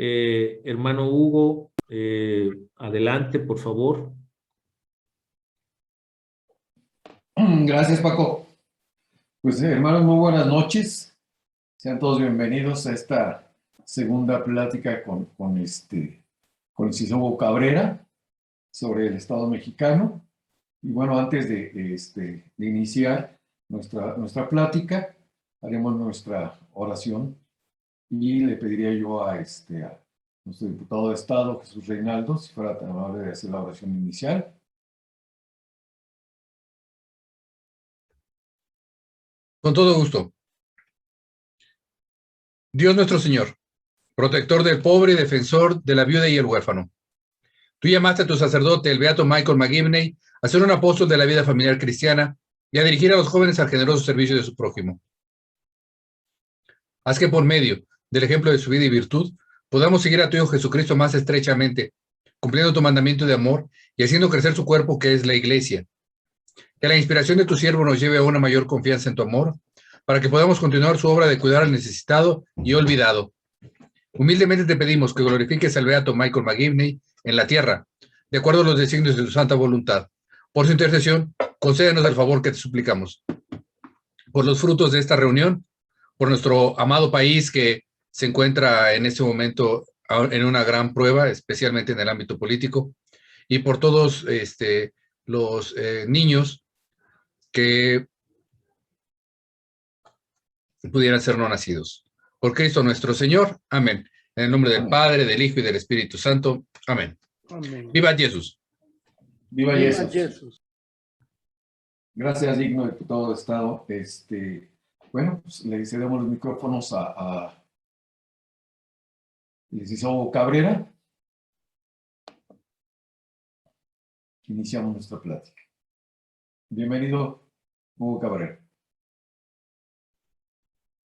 Hermano Hugo, adelante, por favor. Gracias, Paco. Pues, hermanos, muy buenas noches. Sean todos bienvenidos a esta segunda plática con el Cisobo Cabrera sobre el Estado mexicano. Y bueno, antes de iniciar nuestra plática, haremos nuestra oración y le pediría yo a nuestro diputado de Estado, Jesús Reinaldo, si fuera tan amable de hacer la oración inicial. Con todo gusto. Dios nuestro Señor, protector del pobre y defensor de la viuda y el huérfano. Tú llamaste a tu sacerdote, el beato Michael McGivney, a ser un apóstol de la vida familiar cristiana y a dirigir a los jóvenes al generoso servicio de su prójimo. Haz que por medio del ejemplo de su vida y virtud podamos seguir a tu Hijo Jesucristo más estrechamente, cumpliendo tu mandamiento de amor y haciendo crecer su cuerpo que es la Iglesia. Que la inspiración de tu siervo nos lleve a una mayor confianza en tu amor, para que podamos continuar su obra de cuidar al necesitado y olvidado. Humildemente te pedimos que glorifiques al beato Michael McGivney en la tierra, de acuerdo a los designios de tu santa voluntad. Por su intercesión, concédenos el favor que te suplicamos. Por los frutos de esta reunión, por nuestro amado país que se encuentra en este momento en una gran prueba, especialmente en el ámbito político, y por todos los niños que pudieran ser no nacidos. Por Cristo nuestro Señor. Amén. En el nombre del Padre, del Hijo y del Espíritu Santo. Amén. Amén. Viva Jesús. Viva Viva Jesús. Jesús. Gracias, digno diputado de Estado. Bueno, pues le cedemos los micrófonos a Cisobo Cabrera. Iniciamos nuestra plática. Bienvenido, Hugo Cabrera.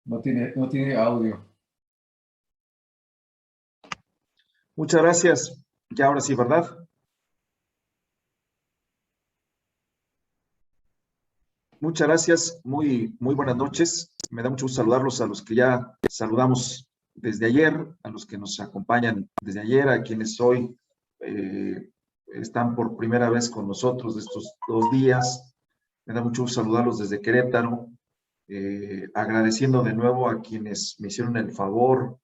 No tiene audio. Muchas gracias. Ya ahora sí, ¿verdad? Muchas gracias. Muy buenas noches. Me da mucho gusto saludarlos a los que ya saludamos desde ayer, a los que nos acompañan desde ayer, a quienes hoy están por primera vez con nosotros de estos 2 días. Me da mucho gusto saludarlos desde Querétaro, agradeciendo de nuevo a quienes me hicieron el favor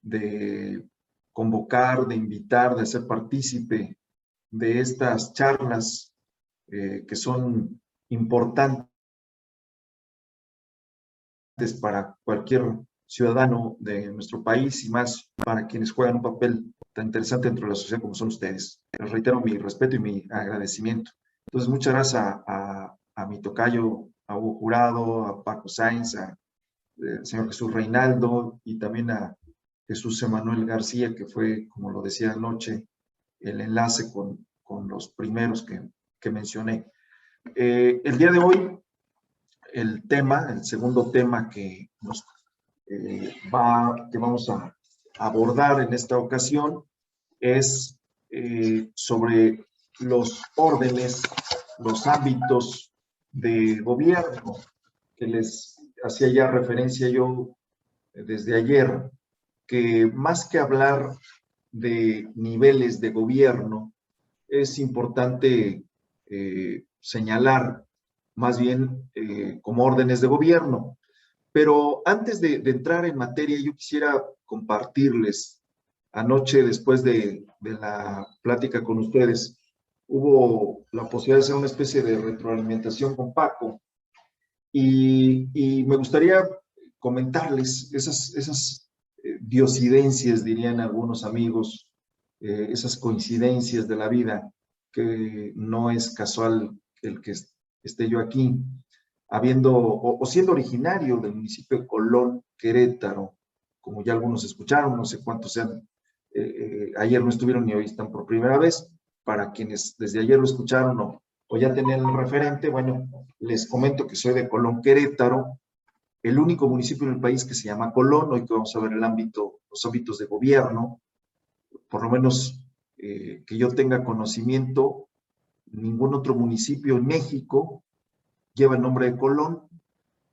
de convocar, de invitar, de ser partícipe de estas charlas que son importantes para cualquier ciudadano de nuestro país y más para quienes juegan un papel tan interesante dentro de la sociedad como son ustedes. Les reitero mi respeto y mi agradecimiento. Entonces, muchas gracias a mi tocayo, a Hugo Jurado, a Paco Sainz, al señor Jesús Reinaldo y también a Jesús Emanuel García, que fue, como lo decía anoche, el enlace con los primeros que mencioné. El día de hoy, el segundo tema que vamos a abordar en esta ocasión es sobre los órdenes, los ámbitos de gobierno, que les hacía ya referencia yo desde ayer, que más que hablar de niveles de gobierno, es importante señalar más bien como órdenes de gobierno. Pero antes de entrar en materia, yo quisiera compartirles, anoche después de la plática con ustedes, hubo la posibilidad de hacer una especie de retroalimentación con Paco y me gustaría comentarles esas diosidencias, dirían algunos amigos, esas coincidencias de la vida, que no es casual el que esté yo aquí, siendo originario del municipio de Colón, Querétaro, como ya algunos escucharon, no sé cuántos sean, ayer no estuvieron y hoy están por primera vez. Para quienes desde ayer lo escucharon o ya tenían el referente, bueno, les comento que soy de Colón, Querétaro, el único municipio en el país que se llama Colón. Hoy que vamos a ver los ámbitos de gobierno, por lo menos que yo tenga conocimiento, ningún otro municipio en México lleva el nombre de Colón,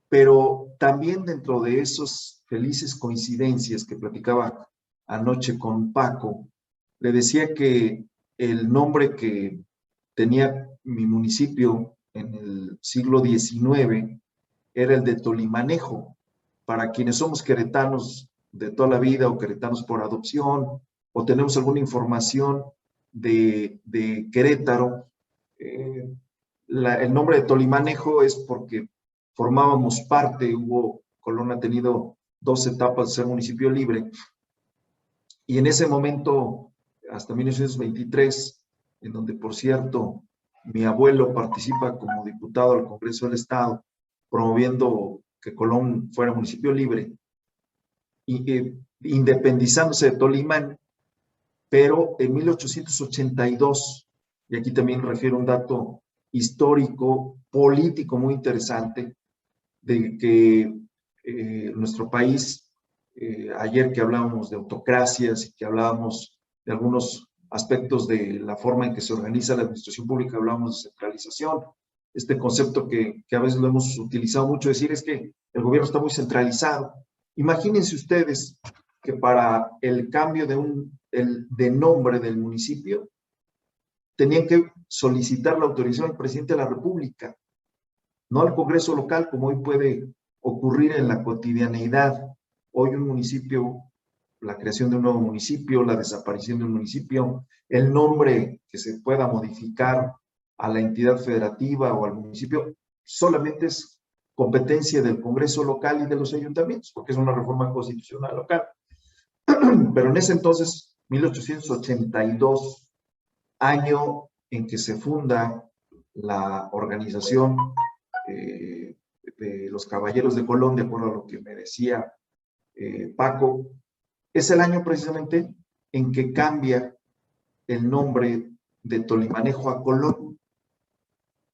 pero también dentro de esas felices coincidencias que platicaba anoche con Paco, le decía que el nombre que tenía mi municipio en el siglo XIX era el de Tolimanejo. Para quienes somos queretanos de toda la vida o queretanos por adopción o tenemos alguna información de Querétaro, el nombre de Tolimanejo es porque formábamos parte, Colón ha tenido 2 etapas de ser municipio libre, y en ese momento, hasta 1923, en donde, por cierto, mi abuelo participa como diputado al Congreso del Estado, promoviendo que Colón fuera municipio libre, y, independizándose de Tolimán, pero en 1882, y aquí también refiero un dato histórico, político muy interesante, de que nuestro país, ayer que hablábamos de autocracias y que hablábamos de algunos aspectos de la forma en que se organiza la administración pública, hablábamos de centralización, este concepto que a veces lo hemos utilizado mucho, decir es que el gobierno está muy centralizado. Imagínense ustedes que para el cambio de nombre del municipio, tenían que solicitar la autorización al presidente de la República, no al Congreso local, como hoy puede ocurrir en la cotidianeidad. Hoy un municipio, la creación de un nuevo municipio, la desaparición de un municipio, el nombre que se pueda modificar a la entidad federativa o al municipio, solamente es competencia del Congreso local y de los ayuntamientos, porque es una reforma constitucional local. Pero en ese entonces, 1882, año en que se funda la organización de los Caballeros de Colón, de acuerdo a lo que me decía Paco, es el año precisamente en que cambia el nombre de Tolimanejo a Colón,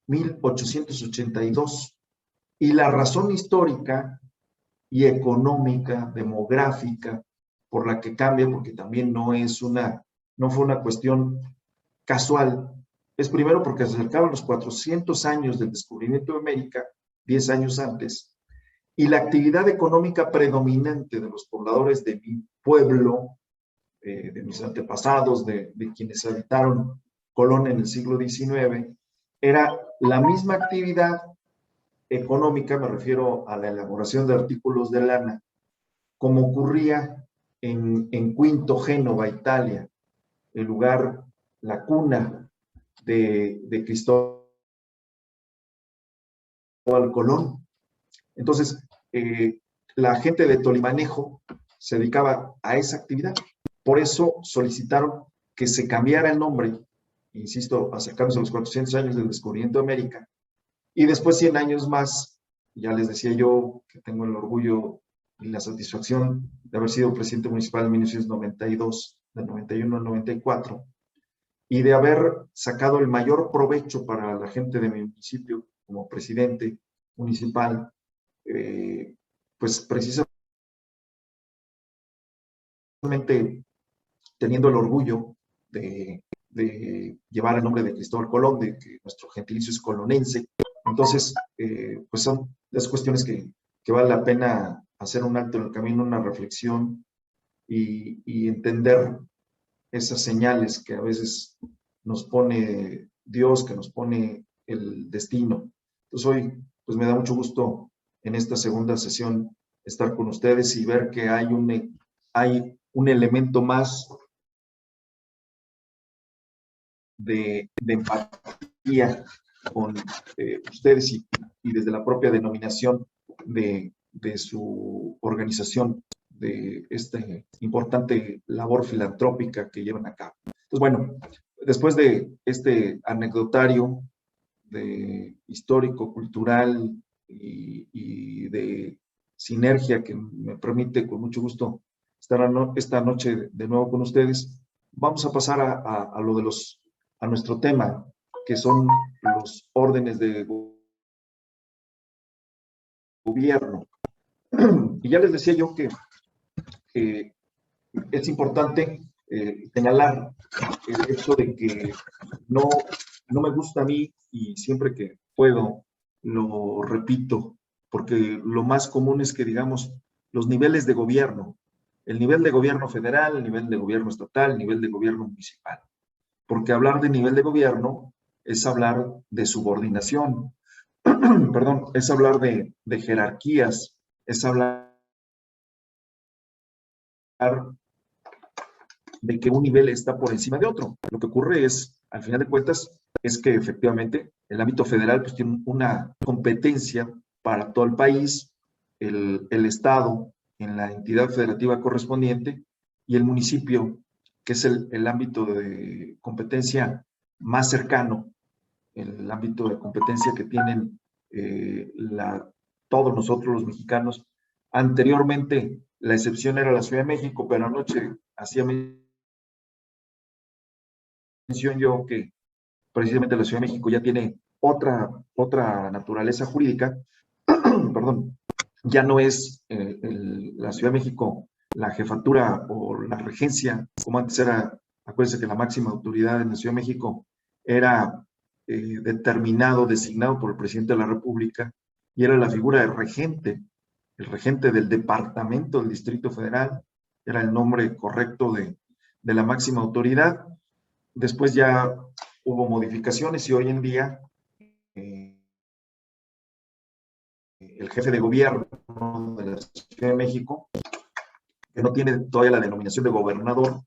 1882. Y la razón histórica y económica, demográfica, por la que cambia, porque también no fue una cuestión casual, es primero porque se acercaban los 400 años del descubrimiento de América, 10 años antes, y la actividad económica predominante de los pobladores de mi pueblo, de mis antepasados, de quienes habitaron Colón en el siglo XIX, era la misma actividad económica, me refiero a la elaboración de artículos de lana, como ocurría en Quinto, Génova, Italia, el lugar, la cuna de Cristóbal Colón. Entonces, la gente de Tolimanejo se dedicaba a esa actividad. Por eso solicitaron que se cambiara el nombre, insisto, acercándose a los 400 años del descubrimiento de América, y después 100 años más, ya les decía yo que tengo el orgullo y la satisfacción de haber sido presidente municipal en 1992, del 91 al 94, y de haber sacado el mayor provecho para la gente de mi municipio como presidente municipal, pues precisamente teniendo el orgullo de llevar el nombre de Cristóbal Colón, de que nuestro gentilicio es colonense. Entonces, pues son las cuestiones que vale la pena hacer un alto en el camino, una reflexión y entender esas señales que a veces nos pone Dios, que nos pone el destino. Entonces hoy, pues me da mucho gusto en esta segunda sesión estar con ustedes y ver que hay un elemento más de empatía con ustedes y desde la propia denominación de su organización, de esta importante labor filantrópica que llevan a cabo. Entonces, bueno, después de este anecdotario de histórico, cultural y de sinergia que me permite con mucho gusto estar esta noche de nuevo con ustedes, vamos a pasar a nuestro tema, que son los órdenes de gobierno. Y ya les decía yo que es importante señalar el hecho de que no me gusta a mí, y siempre que puedo lo repito, porque lo más común es que digamos los niveles de gobierno. el nivel de gobierno federal, el nivel de gobierno estatal, el nivel de gobierno municipal. Porque hablar de nivel de gobierno es hablar de subordinación, perdón, es hablar de jerarquías, es hablar de que un nivel está por encima de otro. Lo que ocurre es, al final de cuentas, es que efectivamente el ámbito federal pues, tiene una competencia para todo el país, el Estado en la entidad federativa correspondiente y el municipio, que es el ámbito de competencia más cercano, el ámbito de competencia que tienen todos nosotros los mexicanos. Anteriormente, la excepción era la Ciudad de México, pero anoche hacía mención yo que precisamente la Ciudad de México ya tiene otra naturaleza jurídica, perdón, ya no es la Ciudad de México la jefatura o la regencia, como antes era. Acuérdense que la máxima autoridad en la Ciudad de México era determinado, designado por el presidente de la República, y era la figura del regente, el regente del departamento del Distrito Federal, era el nombre correcto de la máxima autoridad. Después ya hubo modificaciones y hoy en día el jefe de gobierno de la Ciudad de México, que no tiene todavía la denominación de gobernador,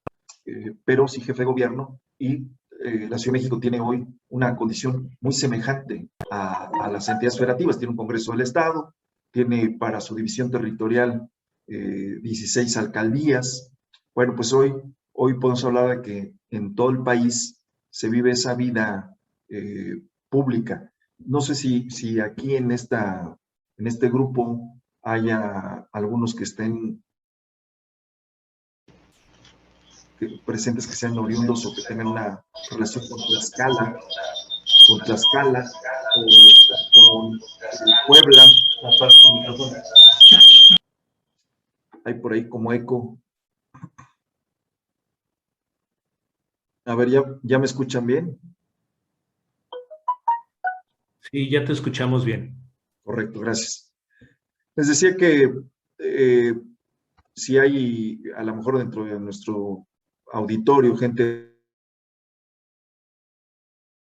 pero sí jefe de gobierno, y la Ciudad de México tiene hoy una condición muy semejante a las entidades federativas. Tiene un Congreso del Estado, tiene para su división territorial 16 alcaldías. Bueno, pues hoy podemos hablar de que en todo el país se vive esa vida pública. No sé si aquí en este grupo haya algunos que estén presentes, que sean oriundos o que tengan una relación con Tlaxcala, o con Puebla. Hay por ahí como eco. A ver, ¿ya me escuchan bien? Sí, ya te escuchamos bien. Correcto, gracias. Les decía que si hay a lo mejor dentro de nuestro auditorio gente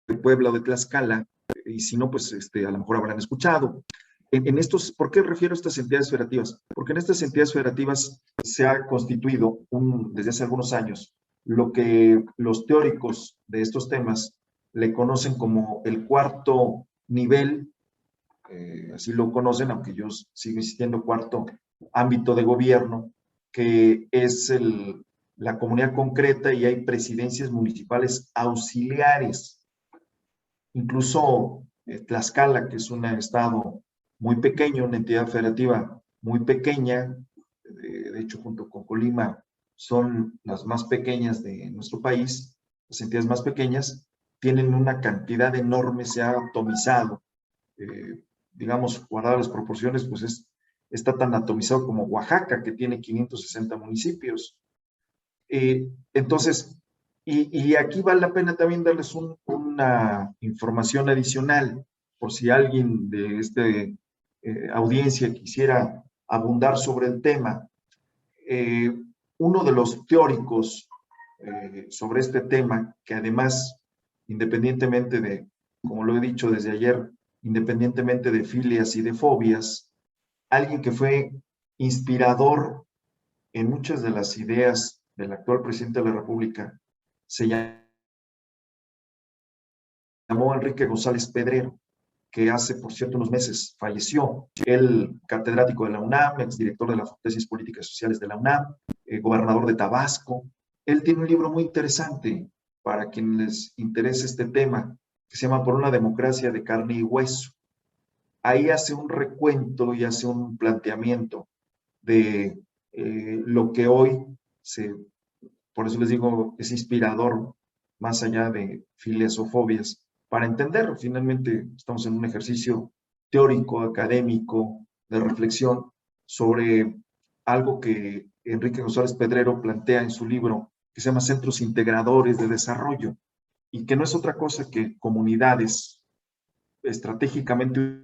de Puebla o de Tlaxcala, y si no, pues a lo mejor habrán escuchado. ¿Por qué refiero a estas entidades federativas? Porque en estas entidades federativas se ha constituido desde hace algunos años lo que los teóricos de estos temas le conocen como el cuarto nivel, así lo conocen, aunque yo sigo insistiendo, cuarto ámbito de gobierno, que es la comunidad concreta, y hay presidencias municipales auxiliares. Incluso Tlaxcala, que es un estado muy pequeño, una entidad federativa muy pequeña, de hecho junto con Colima son las más pequeñas de nuestro país, las entidades más pequeñas, tienen una cantidad enorme, se ha atomizado, digamos, guardadas las proporciones, pues está tan atomizado como Oaxaca, que tiene 560 municipios. Entonces, y aquí vale la pena también darles una información adicional, por si alguien de esta audiencia quisiera abundar sobre el tema. Uno de los teóricos sobre este tema, que además, independientemente de, como lo he dicho desde ayer, independientemente de filias y de fobias, alguien que fue inspirador en muchas de las ideas del actual presidente de la República, se llamó Enrique González Pedrero, que hace, por cierto, unos meses falleció. Él, catedrático de la UNAM, exdirector de la Facultad de Ciencias Políticas y Sociales de la UNAM, gobernador de Tabasco. Él tiene un libro muy interesante para quien les interese este tema, que se llama Por una democracia de carne y hueso. Ahí hace un recuento y hace un planteamiento de lo que hoy por eso les digo, es inspirador, más allá de filias o fobias, para entender. Finalmente estamos en un ejercicio teórico, académico, de reflexión sobre algo que Enrique González Pedrero plantea en su libro, que se llama Centros Integradores de Desarrollo, y que no es otra cosa que comunidades estratégicamente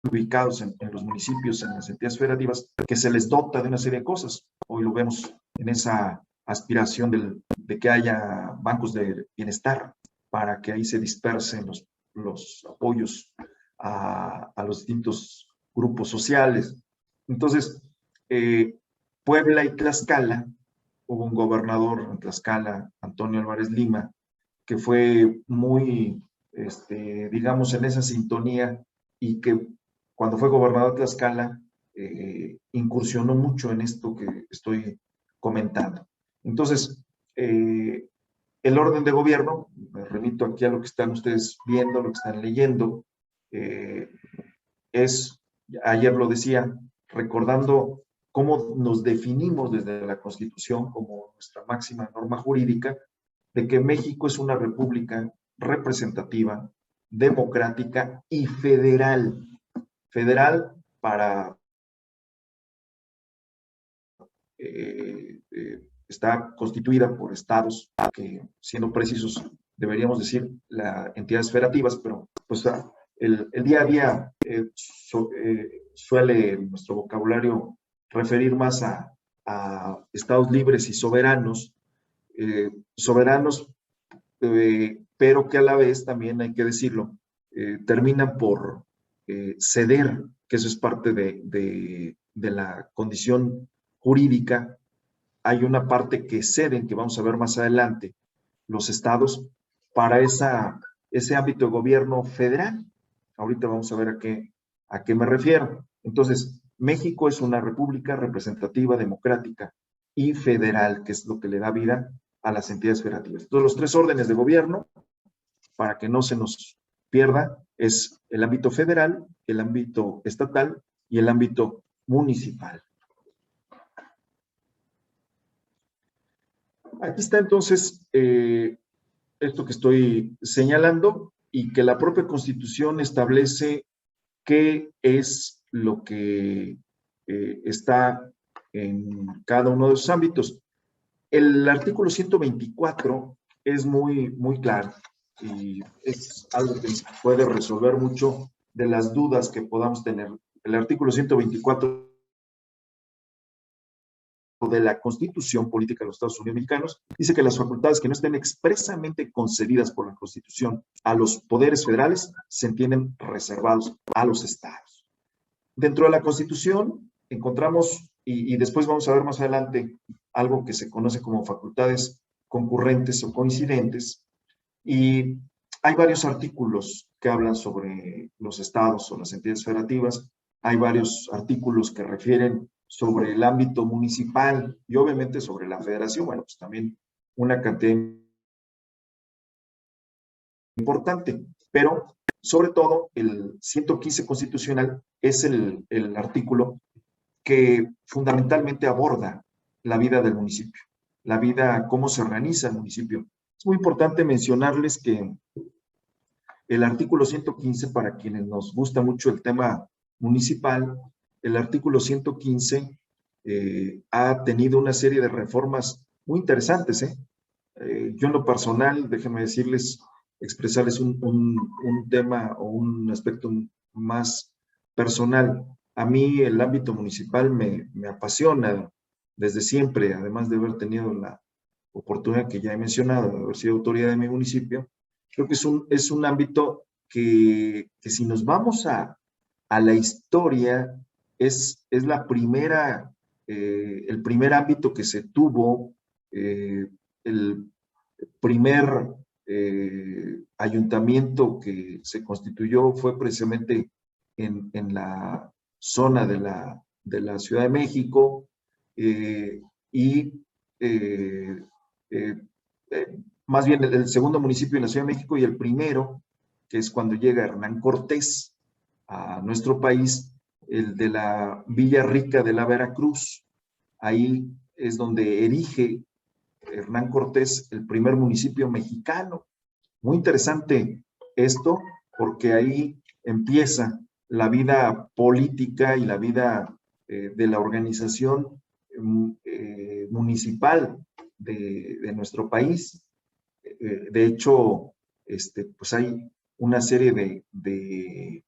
ubicados en los municipios, en las entidades federativas, que se les dota de una serie de cosas. Hoy lo vemos en esa aspiración de que haya bancos de bienestar para que ahí se dispersen los apoyos a los distintos grupos sociales. Entonces, Puebla y Tlaxcala, hubo un gobernador en Tlaxcala, Antonio Álvarez Lima, que fue muy, digamos, en esa sintonía, y que cuando fue gobernador de Tlaxcala, incursionó mucho en esto que estoy comentando. Entonces, el orden de gobierno, me remito aquí a lo que están ustedes viendo, lo que están leyendo, es, ayer lo decía, recordando cómo nos definimos desde la Constitución como nuestra máxima norma jurídica, de que México es una república representativa, democrática y federal. Federal para está constituida por estados que, siendo precisos, deberíamos decir las entidades federativas, pero pues el día a día suele nuestro vocabulario referir más a estados libres y soberanos, pero que a la vez, también hay que decirlo, terminan por ceder, que eso es parte de la condición jurídica. Hay una parte que ceden, que vamos a ver más adelante, los estados, para ese ámbito de gobierno federal. Ahorita vamos a ver a qué me refiero. Entonces, México es una república representativa, democrática y federal, que es lo que le da vida a las entidades federativas. Entonces, los tres órdenes de gobierno, para que no se nos pierda, es el ámbito federal, el ámbito estatal y el ámbito municipal. Aquí está entonces esto que estoy señalando, y que la propia Constitución establece qué es lo que está en cada uno de esos ámbitos. El artículo 124 es muy, muy claro, y es algo que puede resolver mucho de las dudas que podamos tener. El artículo 124 de la Constitución Política de los Estados Unidos Mexicanos dice que las facultades que no estén expresamente concedidas por la Constitución a los poderes federales se entienden reservados a los estados. Dentro de la Constitución encontramos, y después vamos a ver más adelante, algo que se conoce como facultades concurrentes o coincidentes, y hay varios artículos que hablan sobre los estados o las entidades federativas. Hay varios artículos que refieren sobre el ámbito municipal y obviamente sobre la federación. Bueno, pues también una cantidad importante, pero sobre todo el 115 constitucional es el artículo que fundamentalmente aborda la vida del municipio, la vida, cómo se organiza el municipio. Es muy importante mencionarles que el artículo 115, para quienes nos gusta mucho el tema municipal, el artículo 115 ha tenido una serie de reformas muy interesantes. Yo en lo personal, déjenme decirles, expresarles un tema o un aspecto más personal. A mí el ámbito municipal me apasiona desde siempre, además de haber tenido la oportunidad que ya he mencionado, de haber sido autoridad de mi municipio. Creo que es un ámbito que si nos vamos a la historia, es la primera, el primer ámbito que se tuvo, el primer ayuntamiento que se constituyó fue precisamente en la zona de la Ciudad de México, más bien el segundo municipio en la Ciudad de México, y el primero, que es cuando llega Hernán Cortés a nuestro país, el de la Villa Rica de la Veracruz. Ahí es donde erige Hernán Cortés el primer municipio mexicano. Muy interesante esto, porque ahí empieza la vida política y la vida de la organización municipal de nuestro país. De hecho, pues hay una serie de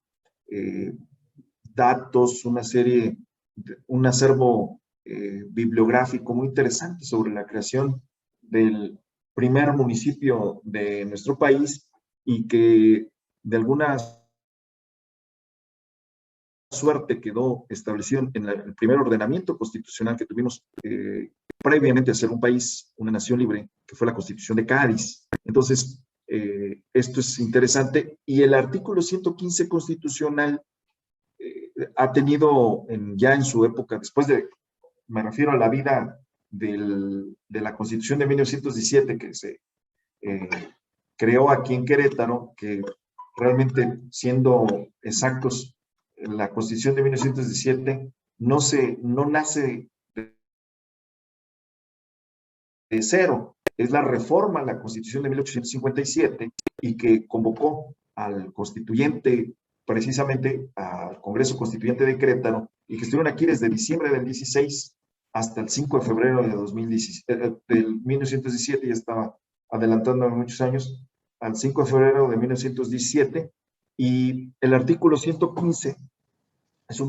datos, un acervo bibliográfico muy interesante sobre la creación del primer municipio de nuestro país y que de alguna suerte quedó establecido en el primer ordenamiento constitucional que tuvimos previamente a ser un país, una nación libre, que fue la Constitución de Cádiz. Entonces, esto es interesante. Y el artículo 115 constitucional ha tenido ya en su época, me refiero a la vida de la Constitución de 1917 que se creó aquí en Querétaro, que realmente, siendo exactos, la Constitución de 1917 no nace de cero, es la reforma a la Constitución de 1857 y que convocó al constituyente, precisamente al Congreso Constituyente de Querétaro, y que estuvieron aquí desde diciembre del 16 hasta el 5 de febrero de 1917, ya estaba adelantando muchos años, al 5 de febrero de 1917, y el artículo 115 es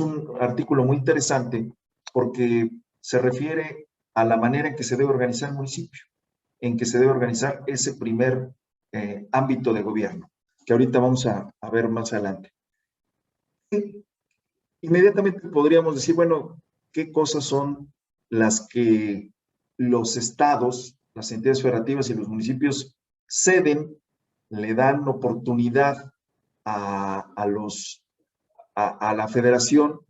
un artículo muy interesante porque se refiere a la manera en que se debe organizar el municipio, en que se debe organizar ese primer ámbito de gobierno, que ahorita vamos a ver más adelante. Y inmediatamente podríamos decir, bueno, ¿qué cosas son las que los estados, las entidades federativas y los municipios ceden, le dan oportunidad a la federación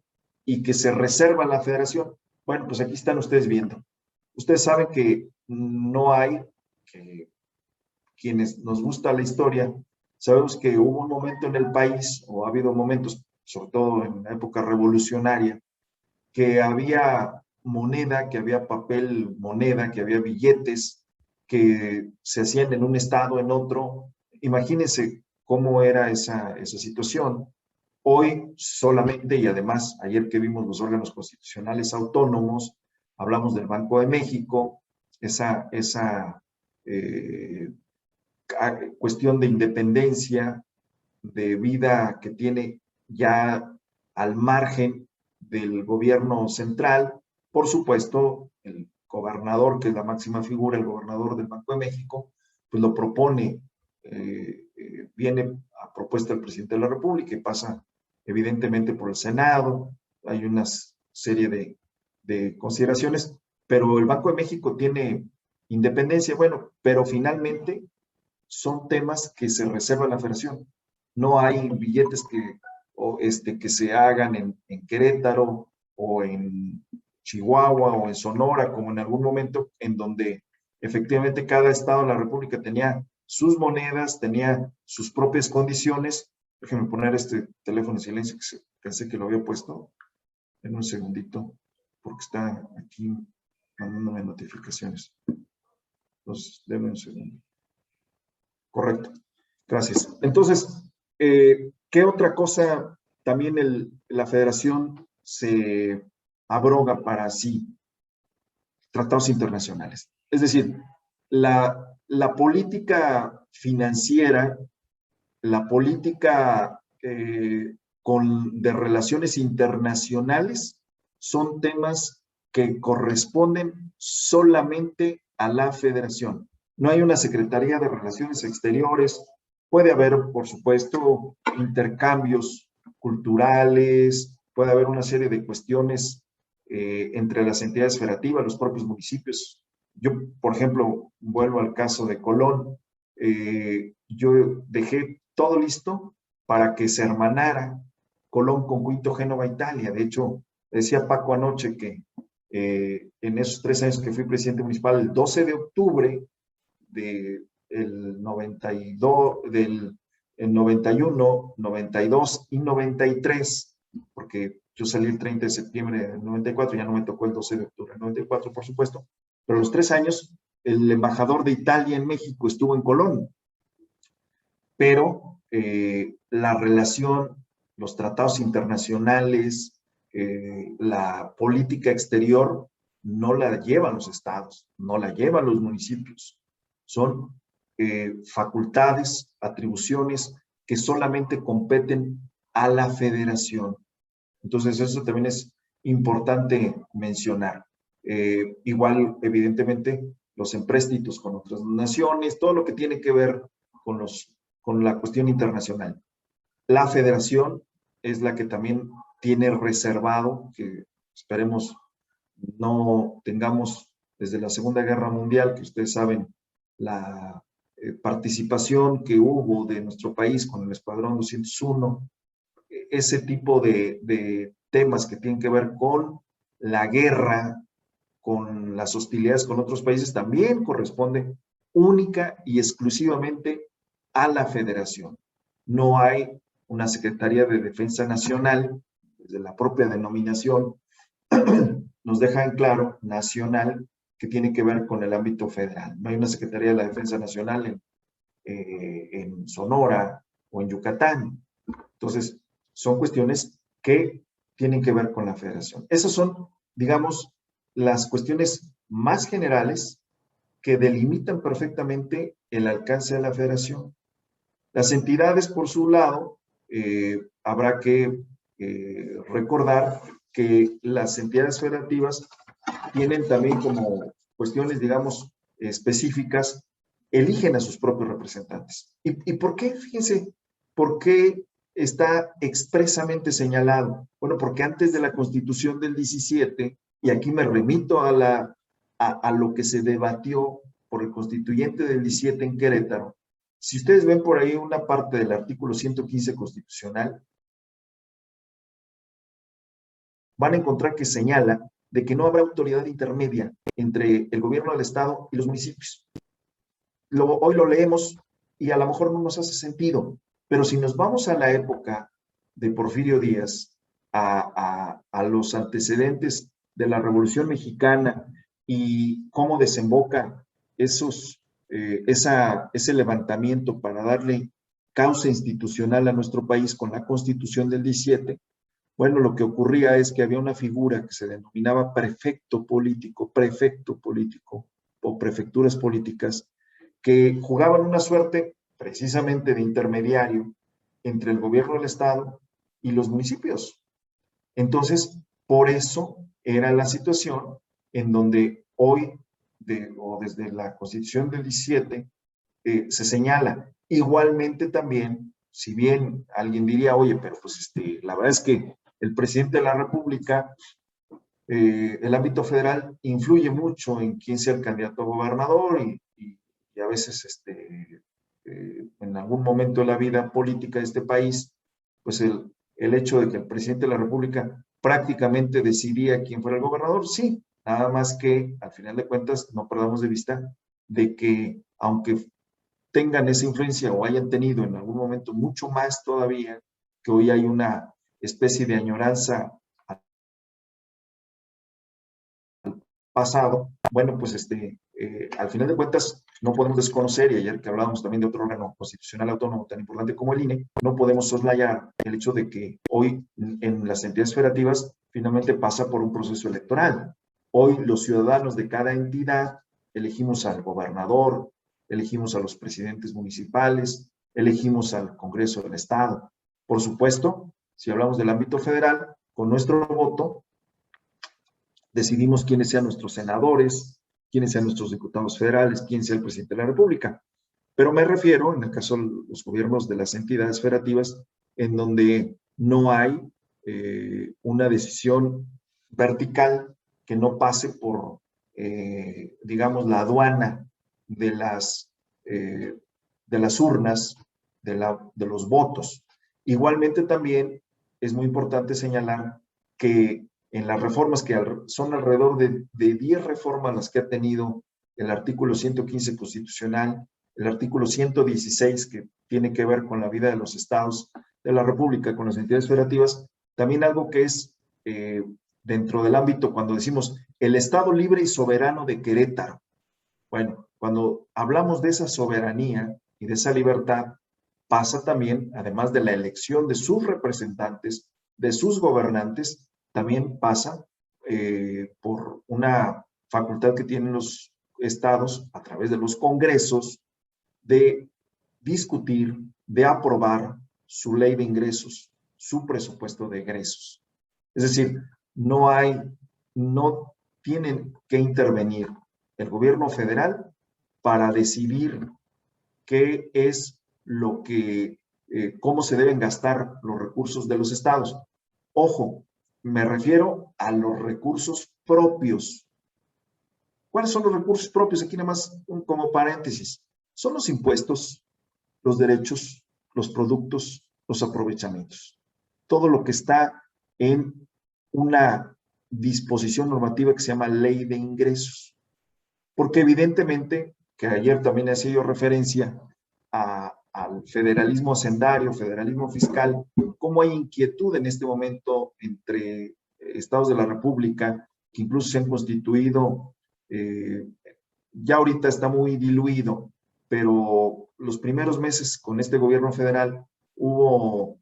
y que se reserva la federación? Bueno, pues aquí están ustedes viendo. Ustedes saben que no hay, que quienes nos gusta la historia, sabemos que hubo un momento en el país, o ha habido momentos, sobre todo en la época revolucionaria, que había moneda, que había papel moneda, que había billetes que se hacían en un estado, en otro. Imagínense cómo era esa situación. Hoy solamente, y además ayer que vimos los órganos constitucionales autónomos, hablamos del Banco de México, esa cuestión de independencia, de vida que tiene ya al margen del gobierno central. Por supuesto, el gobernador, que es la máxima figura, el gobernador del Banco de México, pues lo propone, viene a propuesta del presidente de la República y pasa evidentemente por el Senado. Hay una serie de consideraciones, pero el Banco de México tiene independencia, bueno, pero finalmente son temas que se reserva la federación. No hay billetes que se hagan en Querétaro o en Chihuahua o en Sonora, como en algún momento, en donde efectivamente cada estado de la República tenía sus monedas, tenía sus propias condiciones. Déjenme poner este teléfono en silencio, que pensé que lo había puesto. En un segundito, porque está aquí mandándome notificaciones. Entonces, denme un segundo. Correcto. Gracias. Entonces, ¿qué otra cosa también la federación se abroga para sí? Tratados internacionales. Es decir, la política financiera, la política de relaciones internacionales son temas que corresponden solamente a la federación. No hay una Secretaría de Relaciones Exteriores. Puede haber, por supuesto, intercambios culturales, puede haber una serie de cuestiones entre las entidades federativas, los propios municipios. Yo, por ejemplo, vuelvo al caso de Colón. Yo dejé todo listo para que se hermanara Colón con Quinto Génova, Italia. De hecho, decía Paco anoche que en esos 3 años que fui presidente municipal, el 12 de octubre del 92, del 91, 92 y 93, porque yo salí el 30 de septiembre del 94, ya no me tocó el 12 de octubre del 94, por supuesto, pero los 3 años el embajador de Italia en México estuvo en Colón. Pero la relación, los tratados internacionales, la política exterior no la llevan los estados, no la llevan los municipios. Son facultades, atribuciones que solamente competen a la federación. Entonces, eso también es importante mencionar. Igual, evidentemente, los empréstitos con otras naciones, todo lo que tiene que ver con la cuestión internacional. La federación es la que también tiene reservado, que esperemos no tengamos desde la Segunda Guerra Mundial, que ustedes saben, la participación que hubo de nuestro país con el Escuadrón 201, ese tipo de temas que tienen que ver con la guerra, con las hostilidades con otros países, también corresponde única y exclusivamente a la federación. No hay una Secretaría de Defensa Nacional, desde la propia denominación, nos deja en claro, nacional, que tiene que ver con el ámbito federal. No hay una Secretaría de la Defensa Nacional en Sonora o en Yucatán. Entonces, son cuestiones que tienen que ver con la federación. Esas son, digamos, las cuestiones más generales que delimitan perfectamente el alcance de la federación. Las entidades, por su lado, habrá que recordar que las entidades federativas tienen también como cuestiones, digamos, específicas, eligen a sus propios representantes. ¿Y por qué? Fíjense, ¿por qué está expresamente señalado? Bueno, porque antes de la Constitución del 17, y aquí me remito a lo que se debatió por el constituyente del 17 en Querétaro, si ustedes ven por ahí una parte del artículo 115 constitucional, van a encontrar que señala de que no habrá autoridad intermedia entre el gobierno del Estado y los municipios. Hoy lo leemos y a lo mejor no nos hace sentido, pero si nos vamos a la época de Porfirio Díaz, a los antecedentes de la Revolución Mexicana y cómo desemboca ese levantamiento para darle causa institucional a nuestro país con la Constitución del 17, bueno, lo que ocurría es que había una figura que se denominaba prefecto político o prefecturas políticas, que jugaban una suerte precisamente de intermediario entre el gobierno del Estado y los municipios. Entonces, por eso era la situación en donde hoy, o desde la Constitución del 17, se señala. Igualmente también, si bien alguien diría, oye, pero pues la verdad es que el presidente de la República, el ámbito federal influye mucho en quién sea el candidato a gobernador y a veces en algún momento de la vida política de este país, pues el hecho de que el presidente de la República prácticamente decidía quién fuera el gobernador, sí, nada más que al final de cuentas no perdamos de vista de que aunque tengan esa influencia o hayan tenido en algún momento mucho más todavía, que hoy hay una especie de añoranza al pasado, bueno, pues al final de cuentas no podemos desconocer, y ayer que hablábamos también de otro órgano constitucional autónomo tan importante como el INE, no podemos soslayar el hecho de que hoy en las entidades federativas finalmente pasa por un proceso electoral. Hoy los ciudadanos de cada entidad elegimos al gobernador, elegimos a los presidentes municipales, elegimos al Congreso del Estado. Por supuesto, si hablamos del ámbito federal, con nuestro voto decidimos quiénes sean nuestros senadores, quiénes sean nuestros diputados federales, quién sea el presidente de la República. Pero me refiero, en el caso de los gobiernos de las entidades federativas, en donde no hay una decisión vertical que no pase por, digamos, la aduana de las urnas, de los votos. Igualmente también es muy importante señalar que en las reformas, que son alrededor de 10 reformas las que ha tenido el artículo 115 constitucional, el artículo 116 que tiene que ver con la vida de los estados de la República, con las entidades federativas, también algo que es dentro del ámbito, cuando decimos el Estado libre y soberano de Querétaro. Bueno, cuando hablamos de esa soberanía y de esa libertad, pasa también, además de la elección de sus representantes, de sus gobernantes, también pasa por una facultad que tienen los estados a través de los congresos de discutir, de aprobar su ley de ingresos, su presupuesto de egresos. Es decir, no tienen que intervenir el gobierno federal para decidir qué es lo que, cómo se deben gastar los recursos de los estados. Ojo, me refiero a los recursos propios. ¿Cuáles son los recursos propios? Aquí nada más como paréntesis. Son los impuestos, los derechos, los productos, los aprovechamientos. Todo lo que está en una disposición normativa que se llama Ley de Ingresos. Porque evidentemente, que ayer también hacía yo referencia al federalismo hacendario, federalismo fiscal, cómo hay inquietud en este momento entre estados de la República, que incluso se han constituido, ya ahorita está muy diluido, pero los primeros meses con este gobierno federal hubo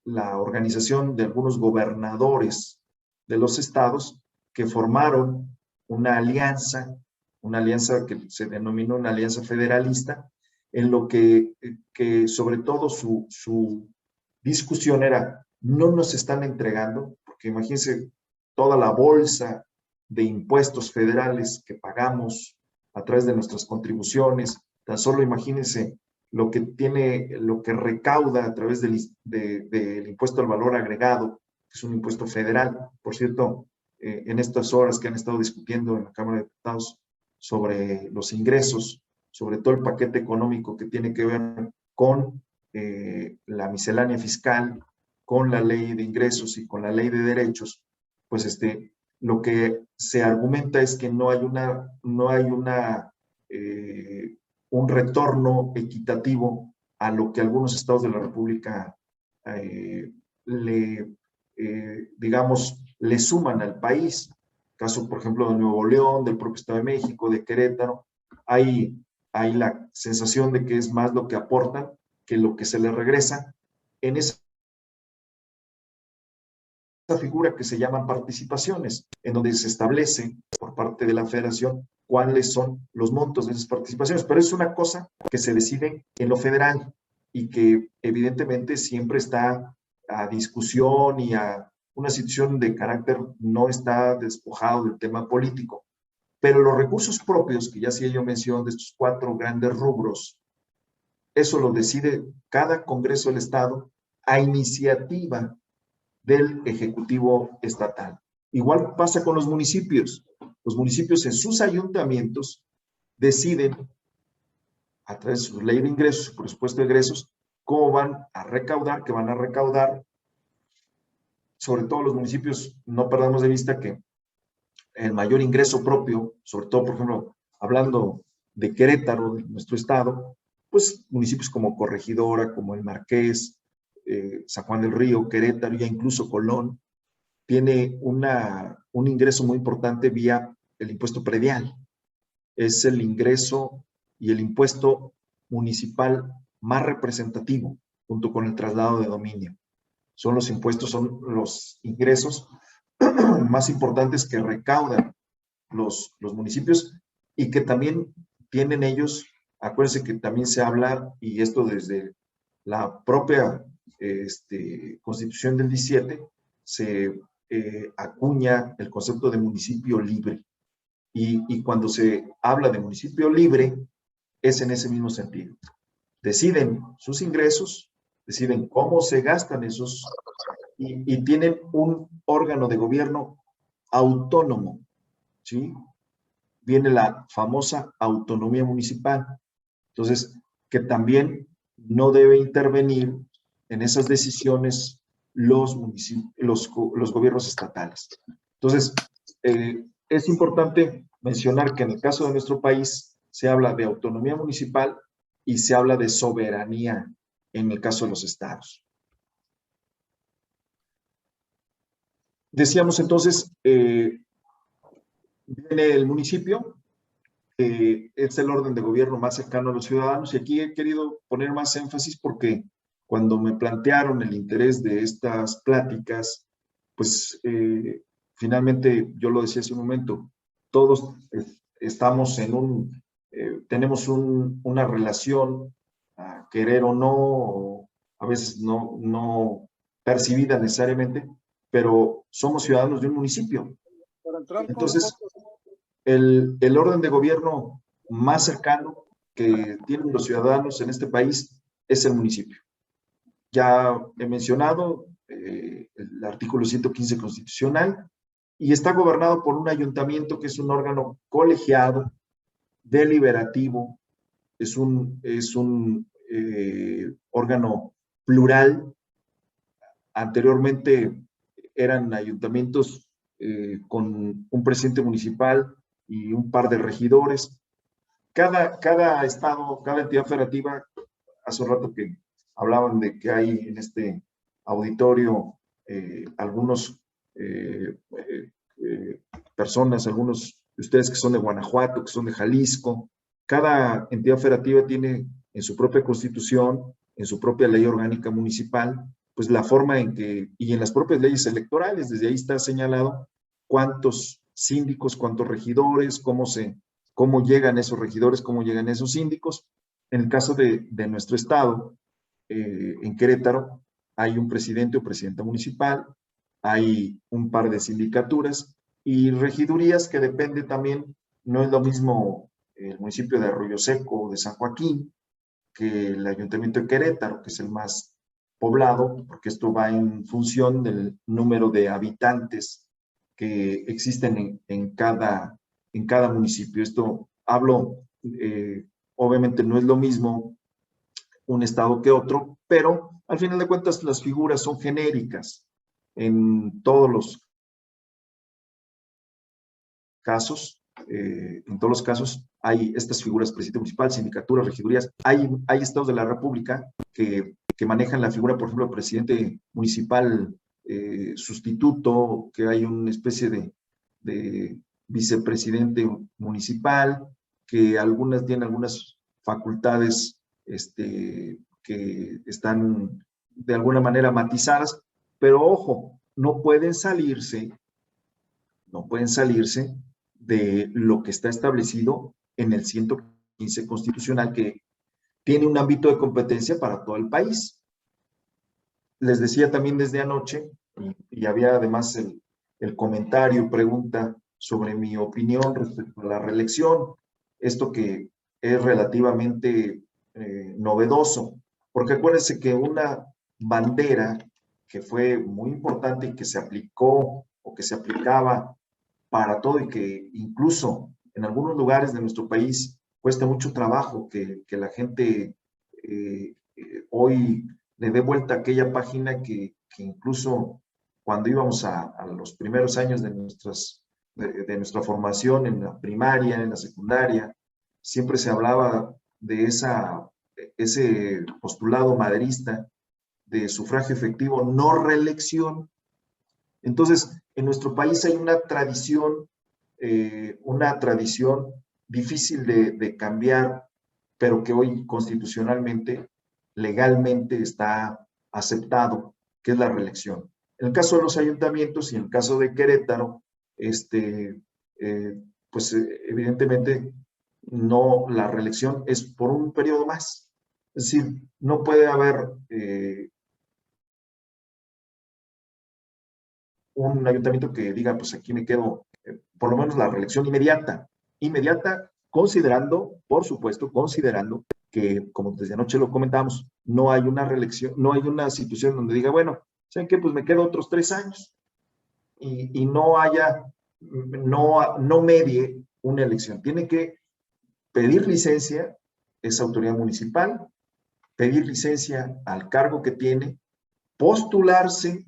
la organización de algunos gobernadores de los estados que formaron una alianza que se denominó una alianza federalista, en lo que sobre todo su discusión era, no nos están entregando, porque imagínense toda la bolsa de impuestos federales que pagamos a través de nuestras contribuciones, tan solo imagínense lo que recauda a través del impuesto al valor agregado, que es un impuesto federal. Por cierto, en estas horas que han estado discutiendo en la Cámara de Diputados sobre los ingresos, sobre todo el paquete económico que tiene que ver con la miscelánea fiscal, con la ley de ingresos y con la ley de derechos, pues lo que se argumenta es que no hay un retorno equitativo a lo que algunos estados de la República digamos, le suman al país. Caso, por ejemplo, de Nuevo León, del propio Estado de México, de Querétaro, hay la sensación de que es más lo que aportan que lo que se les regresa en esa figura que se llaman participaciones, en donde se establece por parte de la federación cuáles son los montos de esas participaciones, pero es una cosa que se decide en lo federal y que evidentemente siempre está a discusión y a una situación de carácter, no está despojado del tema político. Pero los recursos propios, que ya hacía yo mención de estos 4 grandes rubros, eso lo decide cada Congreso del Estado a iniciativa del Ejecutivo Estatal. Igual pasa con los municipios. Los municipios en sus ayuntamientos deciden, a través de su ley de ingresos, su presupuesto de egresos, cómo van a recaudar, qué van a recaudar. Sobre todo los municipios, no perdamos de vista que el mayor ingreso propio, sobre todo, por ejemplo, hablando de Querétaro, de nuestro estado, pues municipios como Corregidora, como El Marqués, San Juan del Río, Querétaro, ya incluso Colón, tiene un ingreso muy importante vía el impuesto predial. Es el ingreso y el impuesto municipal más representativo, junto con el traslado de dominio. Son los ingresos más importantes que recaudan los municipios y que también tienen ellos, acuérdense que también se habla, y esto desde la propia Constitución del 17, se acuña el concepto de municipio libre. Y cuando se habla de municipio libre, es en ese mismo sentido. Deciden sus ingresos, deciden cómo se gastan esos y tienen un órgano de gobierno autónomo, ¿sí? Viene la famosa autonomía municipal. Entonces, que también no debe intervenir en esas decisiones los gobiernos estatales. Entonces, es importante mencionar que en el caso de nuestro país se habla de autonomía municipal y se habla de soberanía en el caso de los estados. Decíamos entonces, viene el municipio, es el orden de gobierno más cercano a los ciudadanos, y aquí he querido poner más énfasis porque cuando me plantearon el interés de estas pláticas, pues finalmente, yo lo decía hace un momento, todos estamos tenemos una relación, a querer o no, a veces no percibida necesariamente, pero somos ciudadanos de un municipio. Entonces, el orden de gobierno más cercano que tienen los ciudadanos en este país es el municipio. Ya he mencionado el artículo 115 constitucional, y está gobernado por un ayuntamiento que es un órgano colegiado, deliberativo, es un órgano plural. Anteriormente eran ayuntamientos con un presidente municipal y un par de regidores. Cada estado, cada entidad federativa, hace un rato que hablaban de que hay en este auditorio algunos personas, algunos de ustedes que son de Guanajuato, que son de Jalisco. Cada entidad federativa tiene en su propia constitución, en su propia ley orgánica municipal, pues la forma en que, y en las propias leyes electorales, desde ahí está señalado cuántos síndicos, cuántos regidores, cómo llegan esos regidores, cómo llegan esos síndicos. En el caso de nuestro estado, en Querétaro, hay un presidente o presidenta municipal, hay un par de sindicaturas y regidurías que depende también, no es lo mismo el municipio de Arroyo Seco o de San Joaquín que el ayuntamiento de Querétaro, que es el más poblado, porque esto va en función del número de habitantes que existen en cada municipio. Esto hablo, obviamente no es lo mismo un estado que otro, pero al final de cuentas las figuras son genéricas. En todos los casos, hay estas figuras: presidente municipal, sindicaturas, regidurías. Hay estados de la República que manejan la figura, por ejemplo, de presidente municipal sustituto, que hay una especie de vicepresidente municipal, que tienen algunas facultades que están de alguna manera matizadas, pero ojo, no pueden salirse de lo que está establecido en el 115 constitucional, que tiene un ámbito de competencia para todo el país. Les decía también desde anoche, y había además el comentario, pregunta sobre mi opinión respecto a la reelección, esto que es relativamente novedoso, porque acuérdense que una bandera que fue muy importante y que se aplicó o que se aplicaba para todo, y que incluso en algunos lugares de nuestro país cuesta mucho trabajo que la gente hoy le dé vuelta a aquella página que incluso cuando íbamos a los primeros años de nuestra formación en la primaria, en la secundaria, siempre se hablaba de ese postulado maderista de sufragio efectivo, no reelección. Entonces, en nuestro país hay una tradición difícil de cambiar, pero que hoy constitucionalmente, legalmente está aceptado, que es la reelección. En el caso de los ayuntamientos y en el caso de Querétaro, pues evidentemente no, la reelección es por un periodo más. Es decir, no puede haber un ayuntamiento que diga, pues aquí me quedo, por lo menos la reelección inmediata, considerando, por supuesto, que, como desde anoche lo comentamos, no hay una reelección, no hay una situación donde diga, bueno, ¿saben qué? Pues me quedo otros 3 años y no medie una elección. Tiene que pedir licencia esa autoridad municipal, pedir licencia al cargo que tiene, postularse,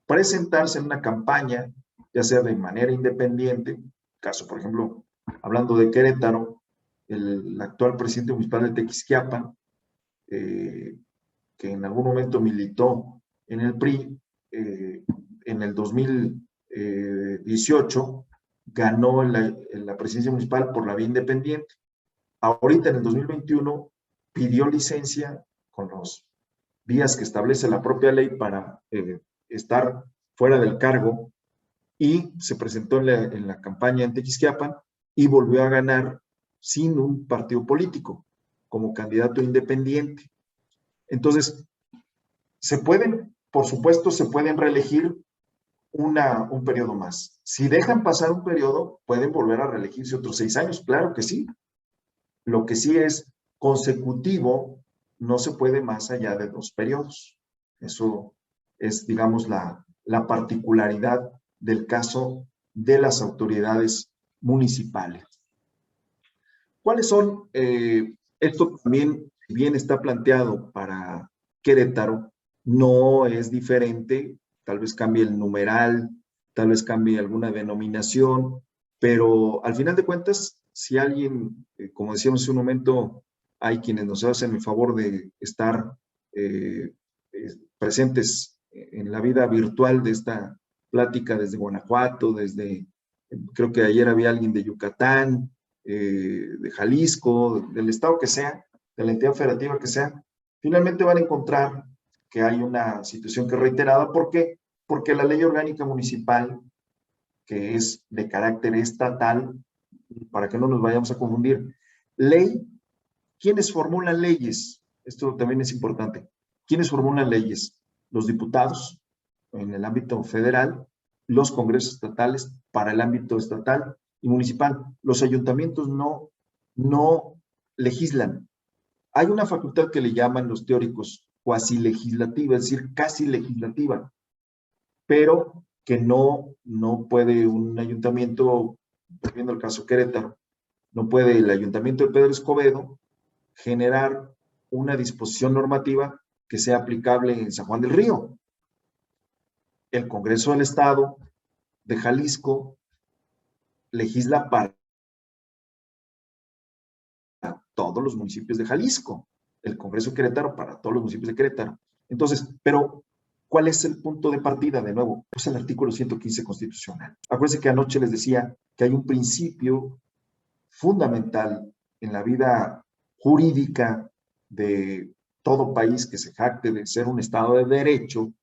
presentarse en una campaña, ya sea de manera independiente, caso, por ejemplo, hablando de Querétaro, el actual presidente municipal de Tequisquiapan, que en algún momento militó en el PRI, en el 2018 ganó la presidencia municipal por la vía independiente. Ahorita en el 2021 pidió licencia con los vías que establece la propia ley para estar fuera del cargo, y se presentó en la campaña en Tequisquiapan y volvió a ganar sin un partido político, como candidato independiente. Entonces, se pueden por supuesto, se pueden reelegir un periodo más. Si dejan pasar un periodo, pueden volver a reelegirse otros 6 años, claro que sí. Lo que sí es consecutivo, no se puede más allá de 2 periodos. Eso es, digamos, la particularidad del caso de las autoridades municipales. ¿Cuáles son? Esto también, si bien está planteado para Querétaro, no es diferente, tal vez cambie el numeral, tal vez cambie alguna denominación, pero al final de cuentas, si alguien, como decíamos hace un momento, hay quienes nos hacen el favor de estar presentes en la vida virtual de esta plática desde Guanajuato, creo que ayer había alguien de Yucatán, de Jalisco, del estado que sea, de la entidad federativa que sea, finalmente van a encontrar que hay una situación que es reiterada. ¿Por qué? Porque la ley orgánica municipal, que es de carácter estatal, para que no nos vayamos a confundir, ley, ¿quiénes formulan leyes? Esto también es importante. ¿Quiénes formulan leyes? Los diputados en el ámbito federal, los congresos estatales para el ámbito estatal y municipal. Los ayuntamientos no legislan. Hay una facultad que le llaman los teóricos cuasi legislativa, es decir, casi legislativa, pero que no puede un ayuntamiento, volviendo al caso Querétaro, no puede el ayuntamiento de Pedro Escobedo generar una disposición normativa que sea aplicable en San Juan del Río. El Congreso del Estado de Jalisco legisla para todos los municipios de Jalisco, el Congreso de Querétaro para todos los municipios de Querétaro. Entonces, pero, ¿cuál es el punto de partida? De nuevo, es el artículo 115 constitucional. Acuérdense que anoche les decía que hay un principio fundamental en la vida jurídica de todo país que se jacte de ser un Estado de Derecho,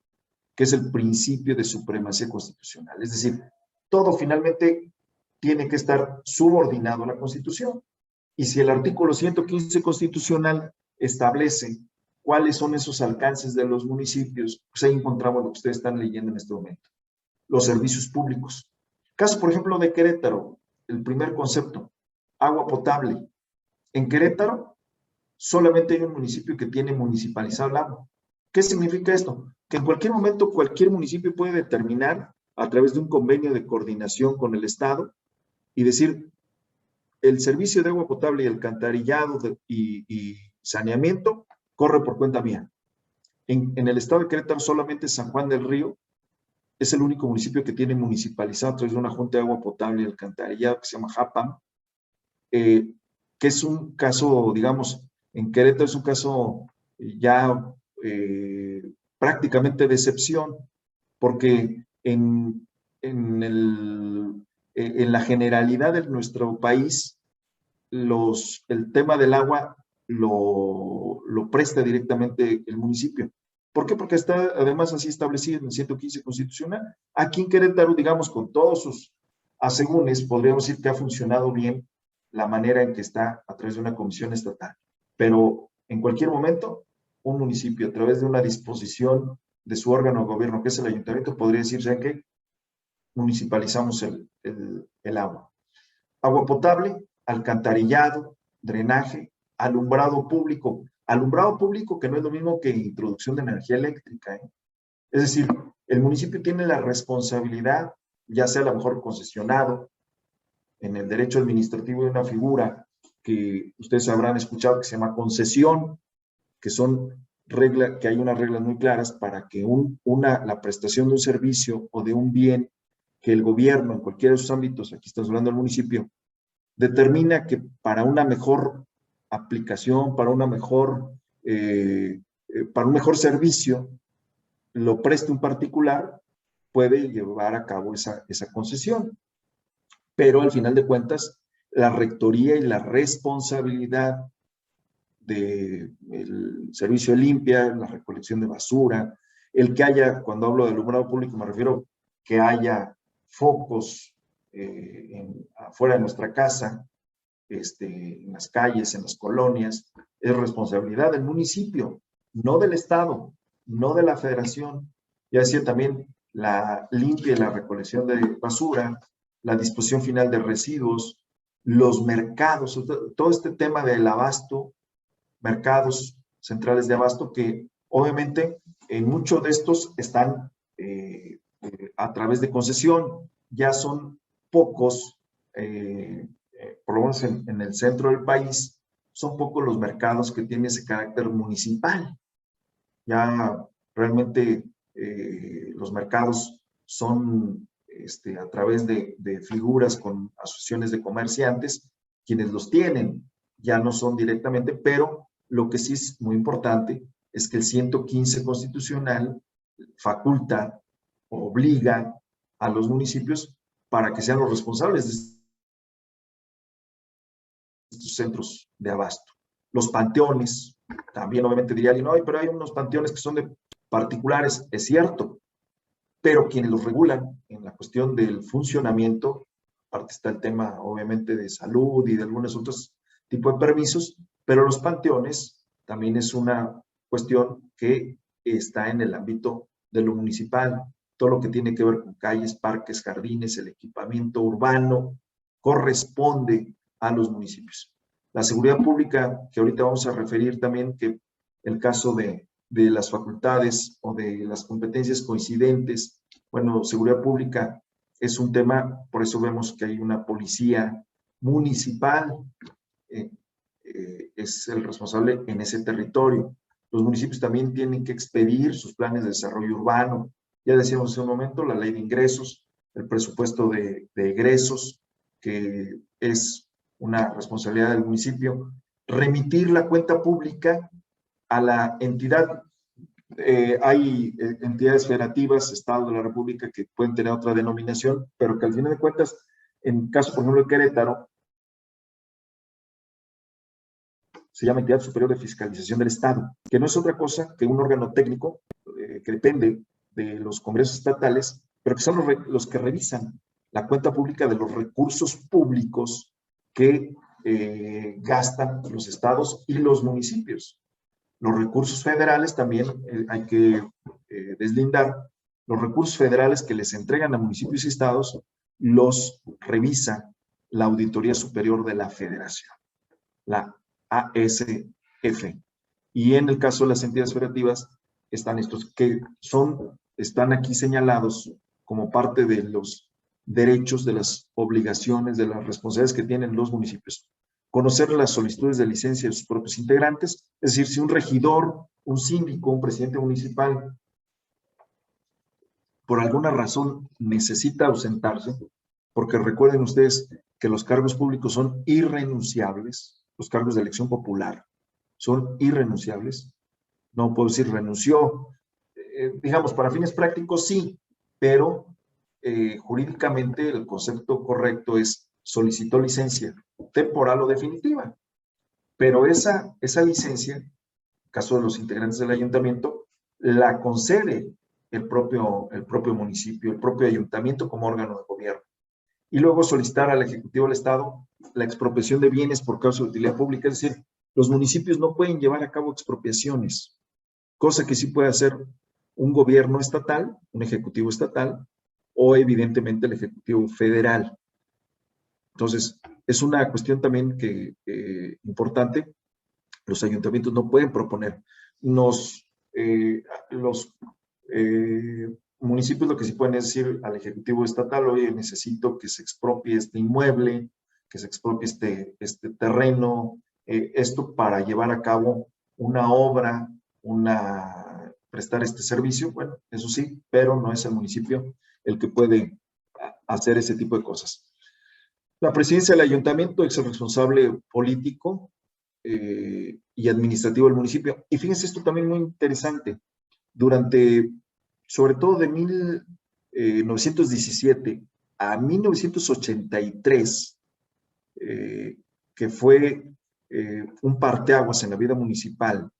que es el principio de supremacía constitucional. Es decir, todo finalmente tiene que estar subordinado a la Constitución. Y si el artículo 115 constitucional establece cuáles son esos alcances de los municipios, pues ahí encontramos lo que ustedes están leyendo en este momento. Los servicios públicos. Caso, por ejemplo, de Querétaro, el primer concepto, agua potable. En Querétaro solamente hay un municipio que tiene municipalizado el agua. ¿Qué significa esto? Que en cualquier momento cualquier municipio puede determinar a través de un convenio de coordinación con el Estado y decir, el servicio de agua potable y alcantarillado y saneamiento corre por cuenta mía. En el estado de Querétaro solamente San Juan del Río es el único municipio que tiene municipalizado a través de una junta de agua potable y alcantarillado que se llama JAPAM, que es un caso, digamos, en Querétaro es un caso ya prácticamente de excepción, porque en la generalidad de nuestro país, el tema del agua lo presta directamente el municipio. ¿Por qué? Porque está además así establecido en el 115 constitucional. Aquí en Querétaro, digamos, con todos sus asegúnes, podríamos decir que ha funcionado bien la manera en que está a través de una comisión estatal. Pero en cualquier momento, un municipio, a través de una disposición de su órgano de gobierno, que es el ayuntamiento, podría decir, ¿saben qué? Municipalizamos el agua. Agua potable, alcantarillado, drenaje, alumbrado público. Alumbrado público que no es lo mismo que introducción de energía eléctrica, ¿eh? Es decir, el municipio tiene la responsabilidad, ya sea a lo mejor concesionado, en el derecho administrativo de una figura que ustedes habrán escuchado que se llama concesión, que son que hay unas reglas muy claras para que la prestación de un servicio o de un bien que el gobierno en cualquiera de sus ámbitos, aquí estamos hablando del municipio, determina que para una mejor aplicación, para un mejor servicio, lo preste un particular, puede llevar a cabo esa concesión. Pero al final de cuentas, la rectoría y la responsabilidad del servicio de limpia, la recolección de basura, el que haya, cuando hablo de alumbrado público me refiero que haya focos afuera de nuestra casa, en las calles, en las colonias, es responsabilidad del municipio, no del Estado, no de la Federación, Ya decía también la limpia y la recolección de basura, la disposición final de residuos, los mercados, todo este tema del abasto, mercados centrales de abasto, que obviamente en muchos de estos están a través de concesión, ya son pocos, por lo menos en el centro del país, son pocos los mercados que tienen ese carácter municipal. Ya realmente los mercados son a través de figuras con asociaciones de comerciantes, quienes los tienen, ya no son directamente, pero lo que sí es muy importante es que el 115 constitucional faculta, obliga a los municipios para que sean los responsables de estos centros de abasto. Los panteones, también obviamente diría alguien, no, pero hay unos panteones que son de particulares, es cierto, pero quienes los regulan en la cuestión del funcionamiento, aparte está el tema obviamente de salud y de algunos otros tipos de permisos, pero los panteones también es una cuestión que está en el ámbito de lo municipal, todo lo que tiene que ver con calles, parques, jardines, el equipamiento urbano, corresponde a los municipios. La seguridad pública, que ahorita vamos a referir también, que el caso de las facultades o de las competencias coincidentes, bueno, seguridad pública es un tema, por eso vemos que hay una policía municipal, es el responsable en ese territorio. Los municipios también tienen que expedir sus planes de desarrollo urbano. Ya decíamos hace un momento, la ley de ingresos, el presupuesto de egresos, que es una responsabilidad del municipio, remitir la cuenta pública a la entidad. Hay entidades federativas, Estado de la República, que pueden tener otra denominación, pero que al final de cuentas, en caso, por ejemplo, de Querétaro, se llama Entidad Superior de Fiscalización del Estado, que no es otra cosa que un órgano técnico que depende de los congresos estatales, pero que son los que revisan la cuenta pública de los recursos públicos que gastan los estados y los municipios. Los recursos federales también hay que deslindar. Los recursos federales que les entregan a municipios y estados los revisa la Auditoría Superior de la Federación, la ASF. Y en el caso de las entidades federativas están estos que están aquí señalados como parte de los derechos, de las obligaciones, de las responsabilidades que tienen los municipios. Conocer las solicitudes de licencia de sus propios integrantes, es decir, si un regidor, un síndico, un presidente municipal, por alguna razón necesita ausentarse, porque recuerden ustedes que los cargos públicos son irrenunciables, los cargos de elección popular son irrenunciables, no puedo decir renunció, digamos, para fines prácticos sí, pero jurídicamente el concepto correcto es solicitó licencia temporal o definitiva, pero esa licencia, en caso de los integrantes del ayuntamiento, la concede el propio municipio, el propio ayuntamiento como órgano de gobierno. Y luego solicitar al Ejecutivo del Estado la expropiación de bienes por causa de utilidad pública, es decir, los municipios no pueden llevar a cabo expropiaciones, cosa que sí puede hacer un gobierno estatal, un ejecutivo estatal, o evidentemente el Ejecutivo federal. Entonces, es una cuestión también importante. Los ayuntamientos no pueden proponer. Los municipios lo que sí pueden es decir al Ejecutivo estatal, oye, necesito que se expropie este inmueble, que se expropie este terreno, esto para llevar a cabo una obra, prestar este servicio. Bueno, eso sí, pero no es el municipio el que puede hacer ese tipo de cosas. La presidencia del ayuntamiento es el responsable político y administrativo del municipio. Y fíjense esto también muy interesante. Sobre todo de 1917 a 1983, que fue un parteaguas en la vida municipal,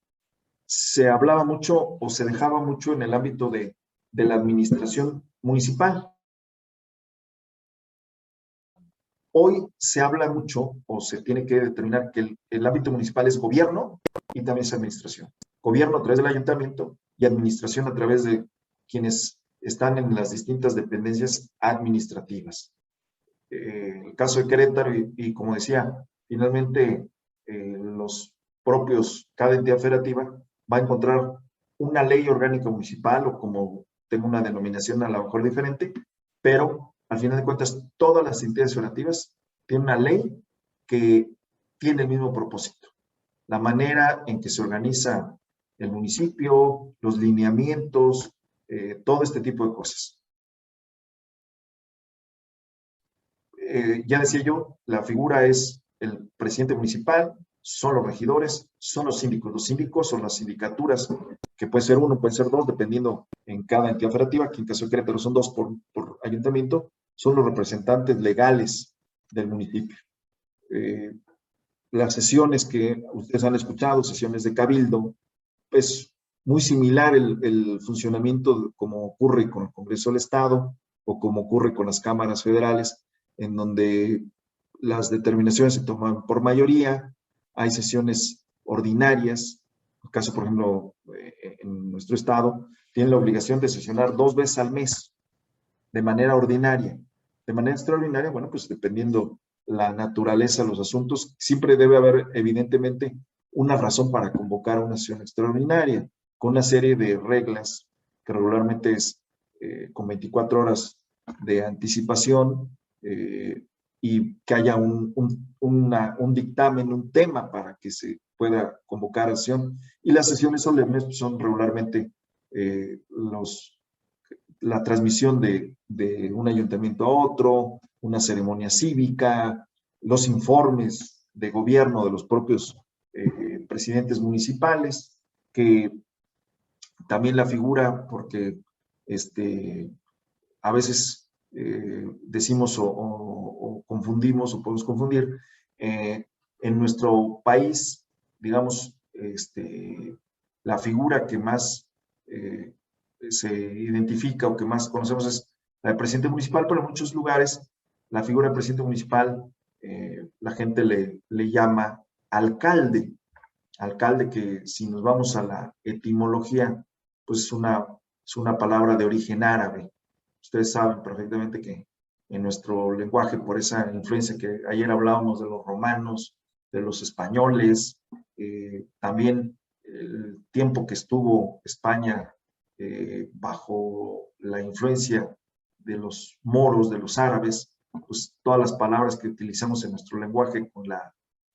se hablaba mucho o se dejaba mucho en el ámbito de la administración municipal. Hoy se habla mucho o se tiene que determinar que el ámbito municipal es gobierno y también es administración. Gobierno a través del ayuntamiento y administración a través de quienes están en las distintas dependencias administrativas. El caso de Querétaro, y como decía, finalmente los propios, cada entidad federativa va a encontrar una ley orgánica municipal, o como tengo una denominación a lo mejor diferente, pero al final de cuentas todas las entidades federativas tienen una ley que tiene el mismo propósito. La manera en que se organiza el municipio, los lineamientos, todo este tipo de cosas. Ya decía yo, la figura es el presidente municipal, son los regidores, son los síndicos. Los síndicos son las sindicaturas, que puede ser uno, puede ser dos, dependiendo en cada entidad federativa, que en caso de Querétaro son dos por ayuntamiento, son los representantes legales del municipio. Las sesiones que ustedes han escuchado, sesiones de cabildo, pues muy similar el funcionamiento como ocurre con el Congreso del Estado o como ocurre con las cámaras federales, en donde las determinaciones se toman por mayoría, hay sesiones ordinarias. En el caso, por ejemplo, en nuestro estado, tienen la obligación de sesionar 2 veces al mes, de manera ordinaria. De manera extraordinaria, bueno, pues dependiendo la naturaleza de los asuntos, siempre debe haber, evidentemente, una razón para convocar una sesión extraordinaria, con una serie de reglas, que regularmente es con 24 horas de anticipación, y que haya un dictamen, un tema para que se pueda convocar sesión. Y las sesiones solemnes son regularmente la transmisión de un ayuntamiento a otro, una ceremonia cívica, los informes de gobierno de los propios presidentes municipales, que también la figura, porque a veces decimos o confundimos o podemos confundir, en nuestro país, digamos, la figura que más se identifica o que más conocemos es la del presidente municipal, pero en muchos lugares la figura del presidente municipal, la gente le llama alcalde. Alcalde, que si nos vamos a la etimología, pues es una palabra de origen árabe. Ustedes saben perfectamente que en nuestro lenguaje, por esa influencia que ayer hablábamos de los romanos, de los españoles, también el tiempo que estuvo España bajo la influencia de los moros, de los árabes, pues todas las palabras que utilizamos en nuestro lenguaje con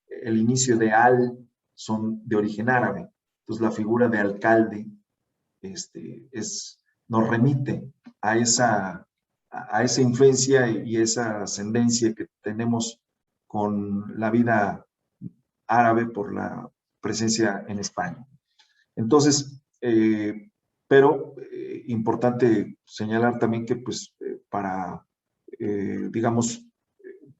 el inicio de al son de origen árabe. Entonces la figura de alcalde nos remite a esa influencia y esa ascendencia que tenemos con la vida árabe por la presencia en España. Entonces, pero importante señalar también que pues digamos,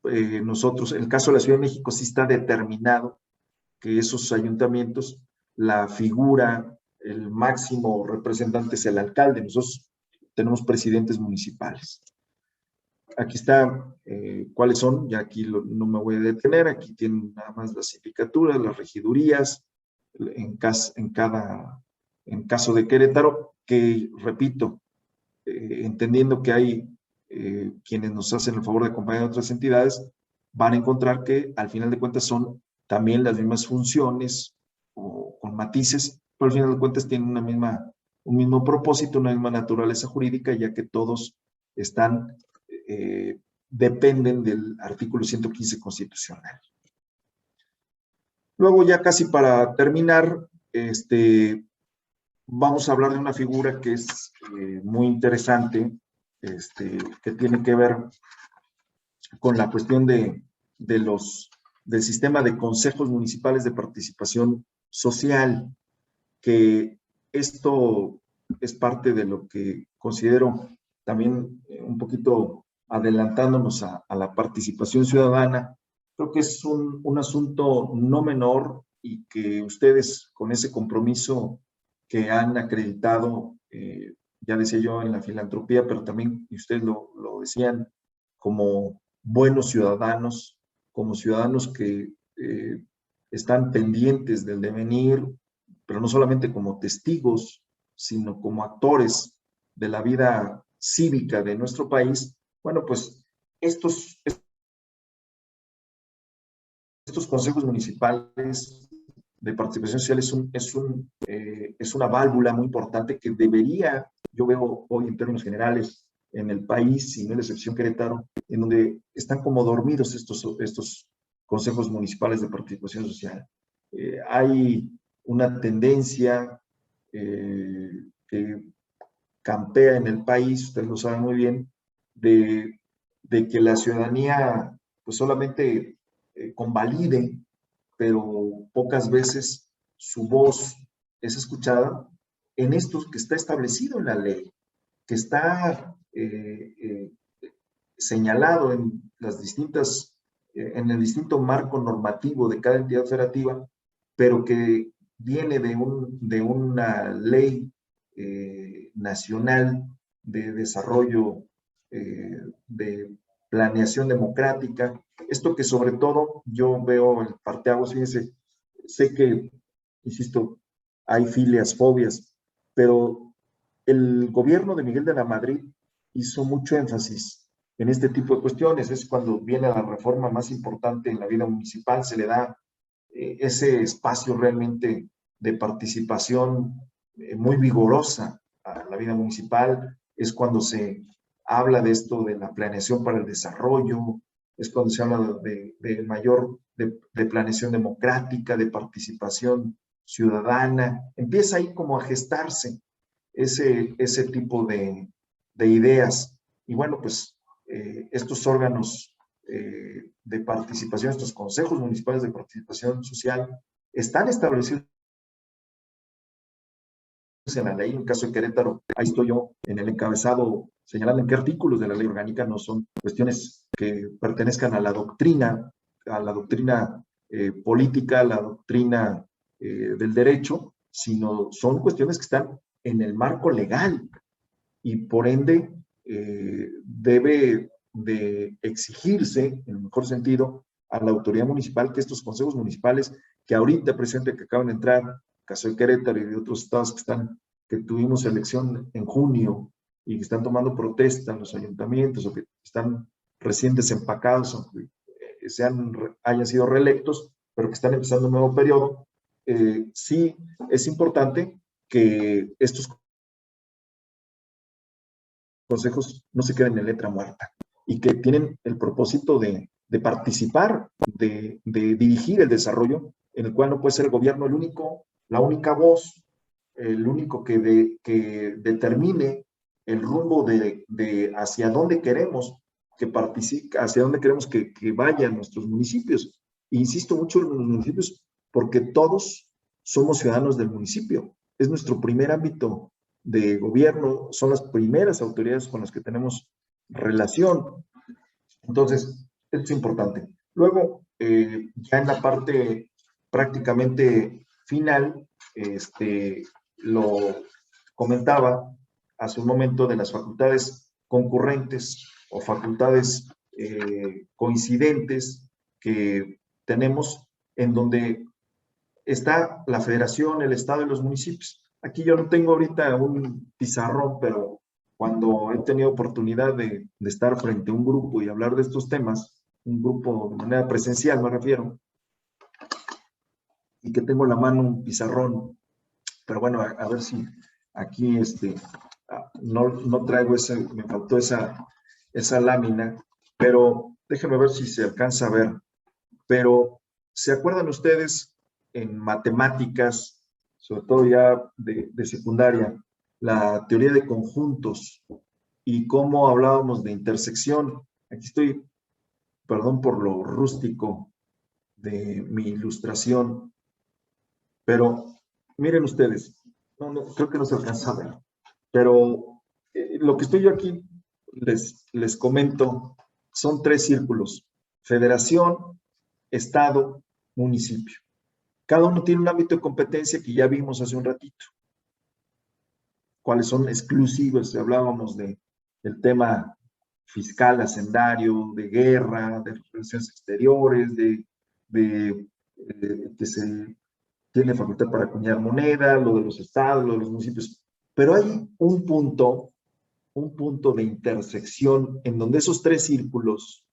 nosotros, en el caso de la Ciudad de México, sí está determinado que esos ayuntamientos, la figura, el máximo representante es el alcalde. Nosotros tenemos presidentes municipales. Aquí está cuáles son, ya aquí no me voy a detener, aquí tienen nada más las sindicaturas, las regidurías, en caso de Querétaro, que repito, entendiendo que hay quienes nos hacen el favor de acompañar a otras entidades, van a encontrar que al final de cuentas son también las mismas funciones o con matices, pero al final de cuentas tienen un mismo propósito, una misma naturaleza jurídica, ya que todos dependen del artículo 115 constitucional. Luego, ya casi para terminar, vamos a hablar de una figura que es muy interesante, que tiene que ver con la cuestión del sistema de consejos municipales de participación social, que esto es parte de lo que considero también un poquito adelantándonos a la participación ciudadana. Creo que es un asunto no menor y que ustedes, con ese compromiso que han acreditado, ya decía yo, en la filantropía, pero también, y ustedes lo decían, como buenos ciudadanos, como ciudadanos que están pendientes del devenir, pero no solamente como testigos, sino como actores de la vida cívica de nuestro país, bueno, pues estos consejos municipales de participación social es una válvula muy importante que debería, yo veo hoy en términos generales en el país, y no es la excepción Querétaro, en donde están como dormidos estos consejos municipales de participación social. Hay una tendencia que campea en el país, ustedes lo saben muy bien, de que la ciudadanía pues solamente convalide, pero pocas veces su voz es escuchada en esto que está establecido en la ley, que está señalado en las distintas, en el distinto marco normativo de cada entidad federativa, pero que viene de una ley nacional de desarrollo, de planeación democrática. Esto que sobre todo yo veo el parteaguas, fíjense, sé que, insisto, hay filias, fobias, pero el gobierno de Miguel de la Madrid hizo mucho énfasis en este tipo de cuestiones. Es cuando viene la reforma más importante en la vida municipal, se le da ese espacio realmente de participación muy vigorosa a la vida municipal. Es cuando se habla de esto de la planeación para el desarrollo, es cuando se habla de mayor de planeación democrática, de participación ciudadana. Empieza ahí como a gestarse ese tipo de ideas. Y bueno, pues estos órganos de participación, estos consejos municipales de participación social, están establecidos en la ley. En el caso de Querétaro, ahí estoy yo en el encabezado señalando en qué artículos de la ley orgánica no son cuestiones que pertenezcan a la doctrina política, a la doctrina del derecho, sino son cuestiones que están en el marco legal y por ende debe de exigirse, en el mejor sentido, a la autoridad municipal que estos consejos municipales que ahorita presente que acaban de entrar, caso de Querétaro y de otros estados que tuvimos elección en junio y que están tomando protesta en los ayuntamientos o que están recién desempacados, aunque hayan sido reelectos, pero que están empezando un nuevo periodo, sí es importante que estos consejos no se queden en letra muerta y que tienen el propósito de participar, de dirigir el desarrollo, en el cual no puede ser el gobierno la única voz, el único que determine el rumbo de hacia dónde queremos que participe, hacia dónde queremos que vayan nuestros municipios. E insisto mucho en los municipios porque todos somos ciudadanos del municipio. Es nuestro primer ámbito de gobierno, son las primeras autoridades con las que tenemos relación. Entonces, esto es importante. Luego, ya en la parte prácticamente final, lo comentaba hace un momento de las facultades concurrentes o facultades coincidentes que tenemos en donde está la federación, el estado y los municipios. Aquí yo no tengo ahorita un pizarrón, pero cuando he tenido oportunidad de estar frente a un grupo y hablar de estos temas, un grupo de manera presencial me refiero, y que tengo en la mano un pizarrón, pero bueno, a ver si aquí no traigo me faltó esa lámina, pero déjenme ver si se alcanza a ver. Pero, ¿se acuerdan ustedes en matemáticas, sobre todo ya de secundaria, la teoría de conjuntos y cómo hablábamos de intersección? Aquí estoy, perdón por lo rústico de mi ilustración, pero miren ustedes, creo que no se alcanza a ver, pero lo que estoy yo aquí les comento son 3 círculos: federación, estado, municipio. Cada uno tiene un ámbito de competencia que ya vimos hace un ratito. Cuáles son exclusivos, hablábamos del tema fiscal, hacendario, de guerra, de relaciones exteriores, que se tiene facultad para acuñar moneda, lo de los estados, lo de los municipios. Pero hay un punto un punto de intersección en donde esos tres círculos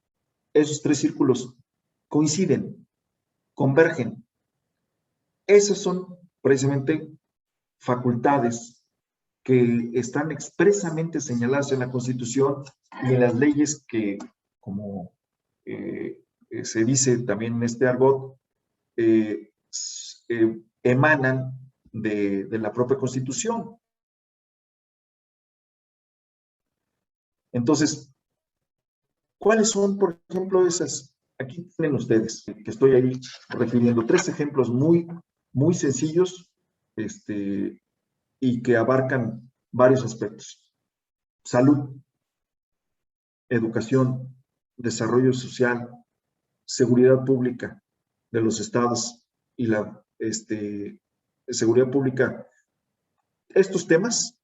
coinciden, convergen. Esas son precisamente facultades que están expresamente señaladas en la Constitución y en las leyes que, como se dice también en este argot, emanan de la propia Constitución. Entonces, ¿cuáles son, por ejemplo, esas? Aquí tienen ustedes, que estoy ahí refiriendo, 3 ejemplos muy, muy sencillos y que abarcan varios aspectos. Salud, educación, desarrollo social, seguridad pública de los estados y la seguridad pública. Estos temas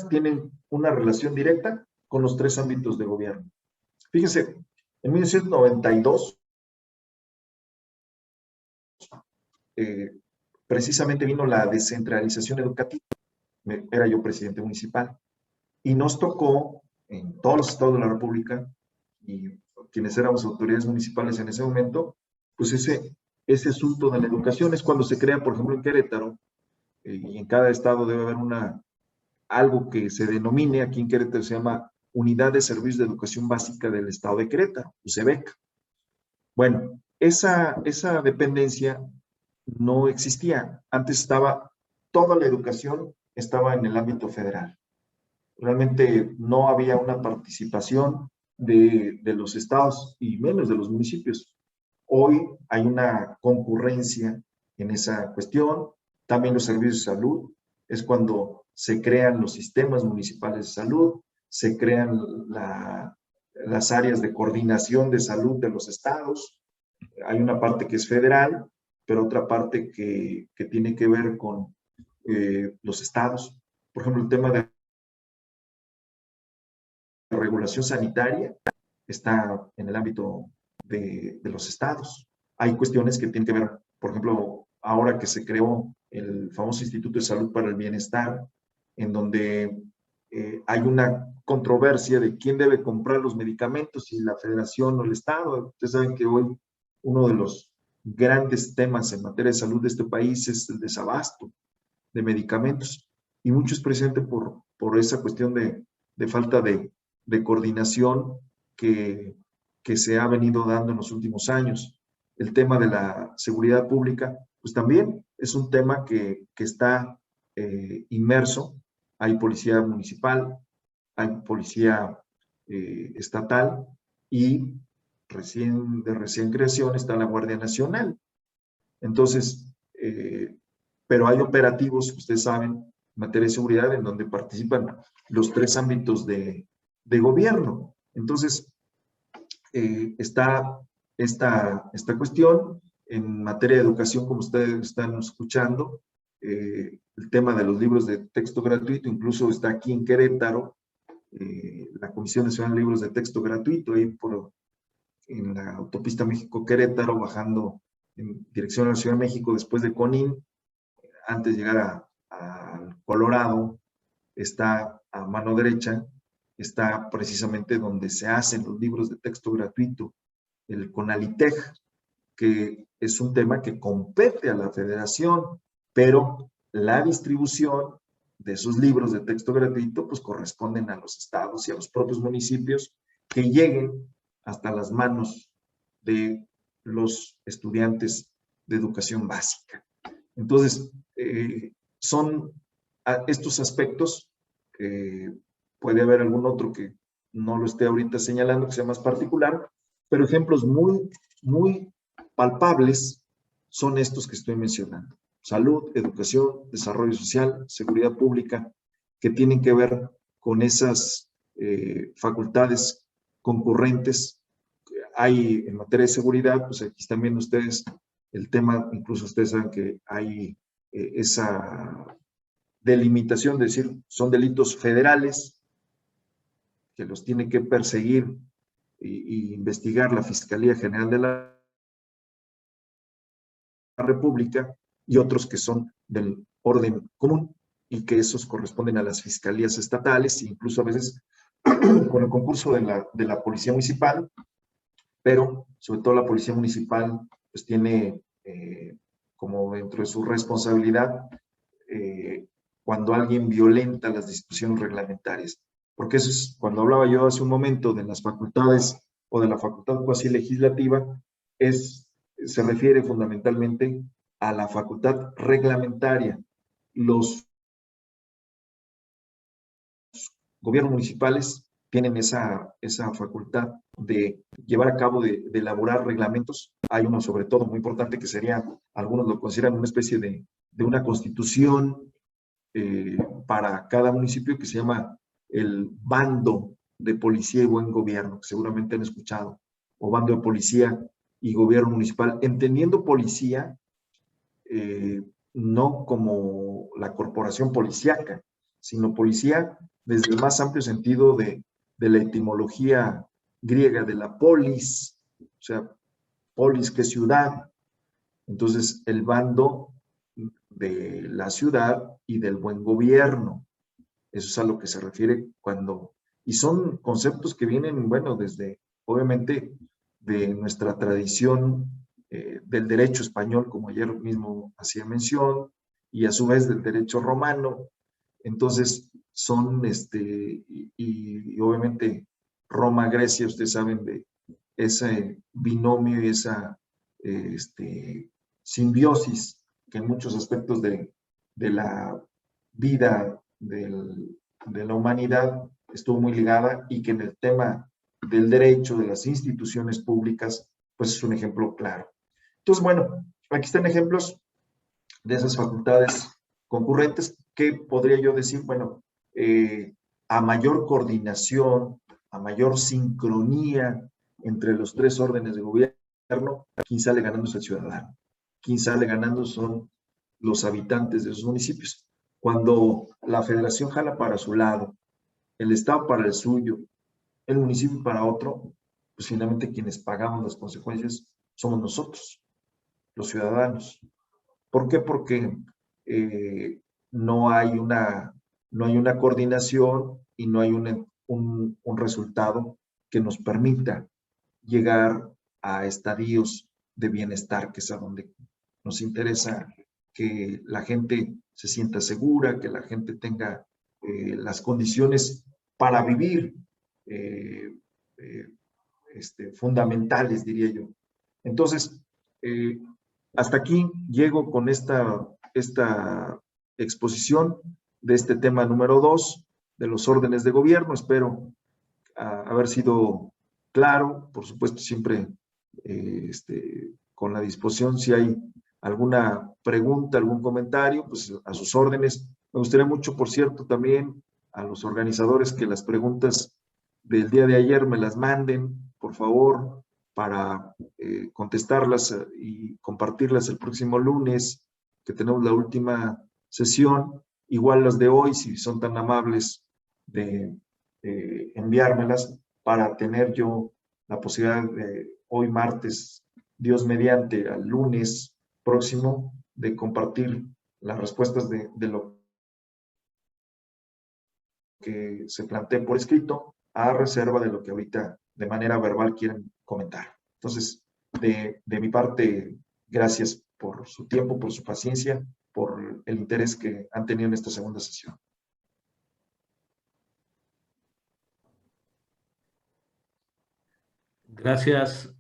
tienen una relación directa con los 3 ámbitos de gobierno. Fíjense, en 1992, precisamente vino la descentralización educativa. Era yo presidente municipal. Y nos tocó, en todos los estados de la República, y quienes éramos autoridades municipales en ese momento, pues ese asunto de la educación es cuando se crea, por ejemplo, en Querétaro, y en cada estado debe haber algo que se denomine, aquí en Querétaro se llama Unidad de Servicios de Educación Básica del Estado de Querétaro, UCEBEC. Bueno, esa dependencia no existía. Antes toda la educación estaba en el ámbito federal. Realmente no había una participación de los estados y menos de los municipios. Hoy hay una concurrencia en esa cuestión. También los servicios de salud es cuando se crean los sistemas municipales de salud, se crean las áreas de coordinación de salud de los estados. Hay una parte que es federal, pero otra parte que tiene que ver con los estados. Por ejemplo, el tema de regulación sanitaria está en el ámbito de los estados. Hay cuestiones que tienen que ver, por ejemplo, ahora que se creó el famoso Instituto de Salud para el Bienestar, en donde hay una controversia de quién debe comprar los medicamentos, si la federación o el estado. Ustedes saben que hoy uno de los grandes temas en materia de salud de este país es el desabasto de medicamentos, y mucho es presente por esa cuestión de falta de coordinación que se ha venido dando en los últimos años. El tema de la seguridad pública, pues también es un tema que está inmerso. Hay policía municipal, hay policía estatal, y de recién creación está la Guardia Nacional. Entonces, pero hay operativos, ustedes saben, en materia de seguridad, en donde participan los 3 ámbitos de gobierno. Entonces, está esta cuestión. En materia de educación, como ustedes están escuchando, el tema de los libros de texto gratuito, incluso está aquí en Querétaro, la Comisión Nacional de Libros de Texto Gratuito, ahí en la autopista México-Querétaro, bajando en dirección a la Ciudad de México, después de Conín, antes de llegar a Colorado, está a mano derecha, está precisamente donde se hacen los libros de texto gratuito, el CONALITEG, que es un tema que compete a la federación, pero la distribución de esos libros de texto gratuito pues corresponden a los estados y a los propios municipios, que lleguen hasta las manos de los estudiantes de educación básica. Entonces, son estos aspectos. Puede haber algún otro que no lo esté ahorita señalando, que sea más particular, pero ejemplos muy, muy palpables son estos que estoy mencionando. Salud, educación, desarrollo social, seguridad pública, que tienen que ver con esas facultades concurrentes. Hay en materia de seguridad, pues aquí están viendo ustedes el tema, incluso ustedes saben que hay esa delimitación, de decir, son delitos federales que los tiene que perseguir e investigar la Fiscalía General de la República, y otros que son del orden común y que esos corresponden a las fiscalías estatales, incluso a veces con el concurso de la policía municipal, pero sobre todo la policía municipal pues tiene como dentro de su responsabilidad cuando alguien violenta las disposiciones reglamentarias. Porque eso es, cuando hablaba yo hace un momento de las facultades o de la facultad cuasi legislativa, se refiere fundamentalmente a la facultad reglamentaria. Los gobiernos municipales tienen esa facultad de llevar a cabo, de elaborar reglamentos. Hay uno sobre todo muy importante que sería, algunos lo consideran una especie de una constitución para cada municipio, que se llama el bando de policía y buen gobierno, que seguramente han escuchado, o bando de policía y gobierno municipal, entendiendo policía no como la corporación policíaca, sino policía desde el más amplio sentido de la etimología griega de la polis, o sea, polis, que es ciudad. Entonces, el bando de la ciudad y del buen gobierno. Eso es a lo que se refiere cuando... Y son conceptos que vienen, bueno, desde, obviamente, de nuestra tradición del derecho español, como ayer mismo hacía mención, y a su vez del derecho romano. Entonces, son, y obviamente Roma, Grecia, ustedes saben de ese binomio y esa simbiosis que en muchos aspectos de la vida de la humanidad estuvo muy ligada, y que en el tema del derecho, de las instituciones públicas, pues es un ejemplo claro. Entonces, bueno, aquí están ejemplos de esas facultades concurrentes que podría yo decir, bueno, a mayor coordinación, a mayor sincronía entre los tres órdenes de gobierno, quien sale ganando es el ciudadano. Quien sale ganando son los habitantes de esos municipios. Cuando la federación jala para su lado, el estado para el suyo, el municipio para otro, pues finalmente quienes pagamos las consecuencias somos nosotros, los ciudadanos. ¿Por qué? Porque no hay una coordinación y no hay un resultado que nos permita llegar a estadios de bienestar, que es a donde nos interesa que la gente se sienta segura, que la gente tenga las condiciones para vivir fundamentales, diría yo. Entonces, hasta aquí llego con esta exposición de este tema número 2 de los órdenes de gobierno. Espero haber sido claro, por supuesto, siempre con la disposición, si hay alguna pregunta, algún comentario, pues a sus órdenes. Me gustaría mucho, por cierto, también a los organizadores que las preguntas del día de ayer me las manden, por favor, para contestarlas y compartirlas el próximo lunes, que tenemos la última sesión. Igual las de hoy, si son tan amables de enviármelas, para tener yo la posibilidad de hoy martes, Dios mediante, al lunes próximo, de compartir las respuestas de lo que se plantee por escrito, a reserva de lo que ahorita de manera verbal quieren comentar. Entonces, de mi parte, gracias por su tiempo, por su paciencia, por el interés que han tenido en esta segunda sesión. Gracias,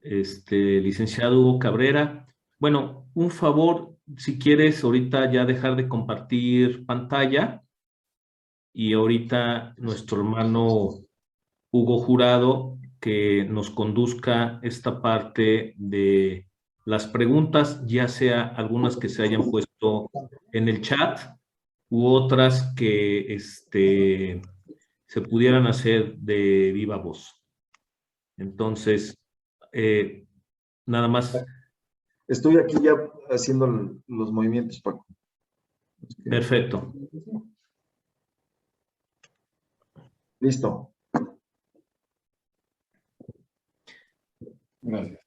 licenciado Hugo Cabrera. Bueno, un favor, si quieres ahorita ya dejar de compartir pantalla, y ahorita nuestro hermano Hugo Jurado que nos conduzca esta parte de las preguntas, ya sea algunas que se hayan puesto en el chat u otras que se pudieran hacer de viva voz. Entonces, nada más. Estoy aquí ya haciendo los movimientos, Paco. Perfecto. Listo. Gracias.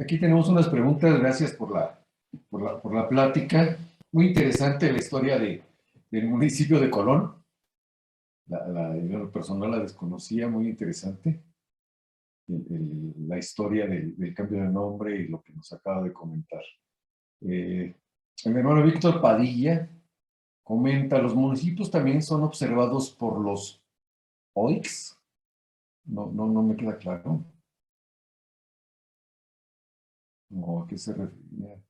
Aquí tenemos unas preguntas, gracias por la por la plática. Muy interesante la historia del municipio de Colón. Yo en lo personal la desconocía, muy interesante. La historia del cambio de nombre y lo que nos acaba de comentar. El hermano Víctor Padilla comenta, ¿los municipios también son observados por los OICs? No me queda claro. ¿O a qué se refería?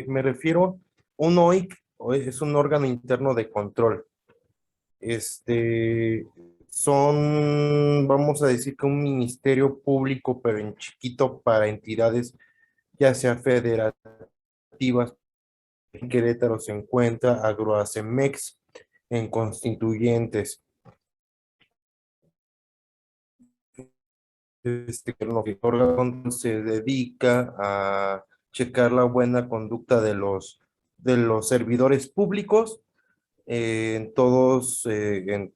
Me refiero, un OIC es un órgano interno de control. Son, vamos a decir que un ministerio público, pero en chiquito para entidades, ya sea federativas. En Querétaro se encuentra Agroacemex, en Constituyentes. Órgano se dedica a checar la buena conducta de los servidores públicos en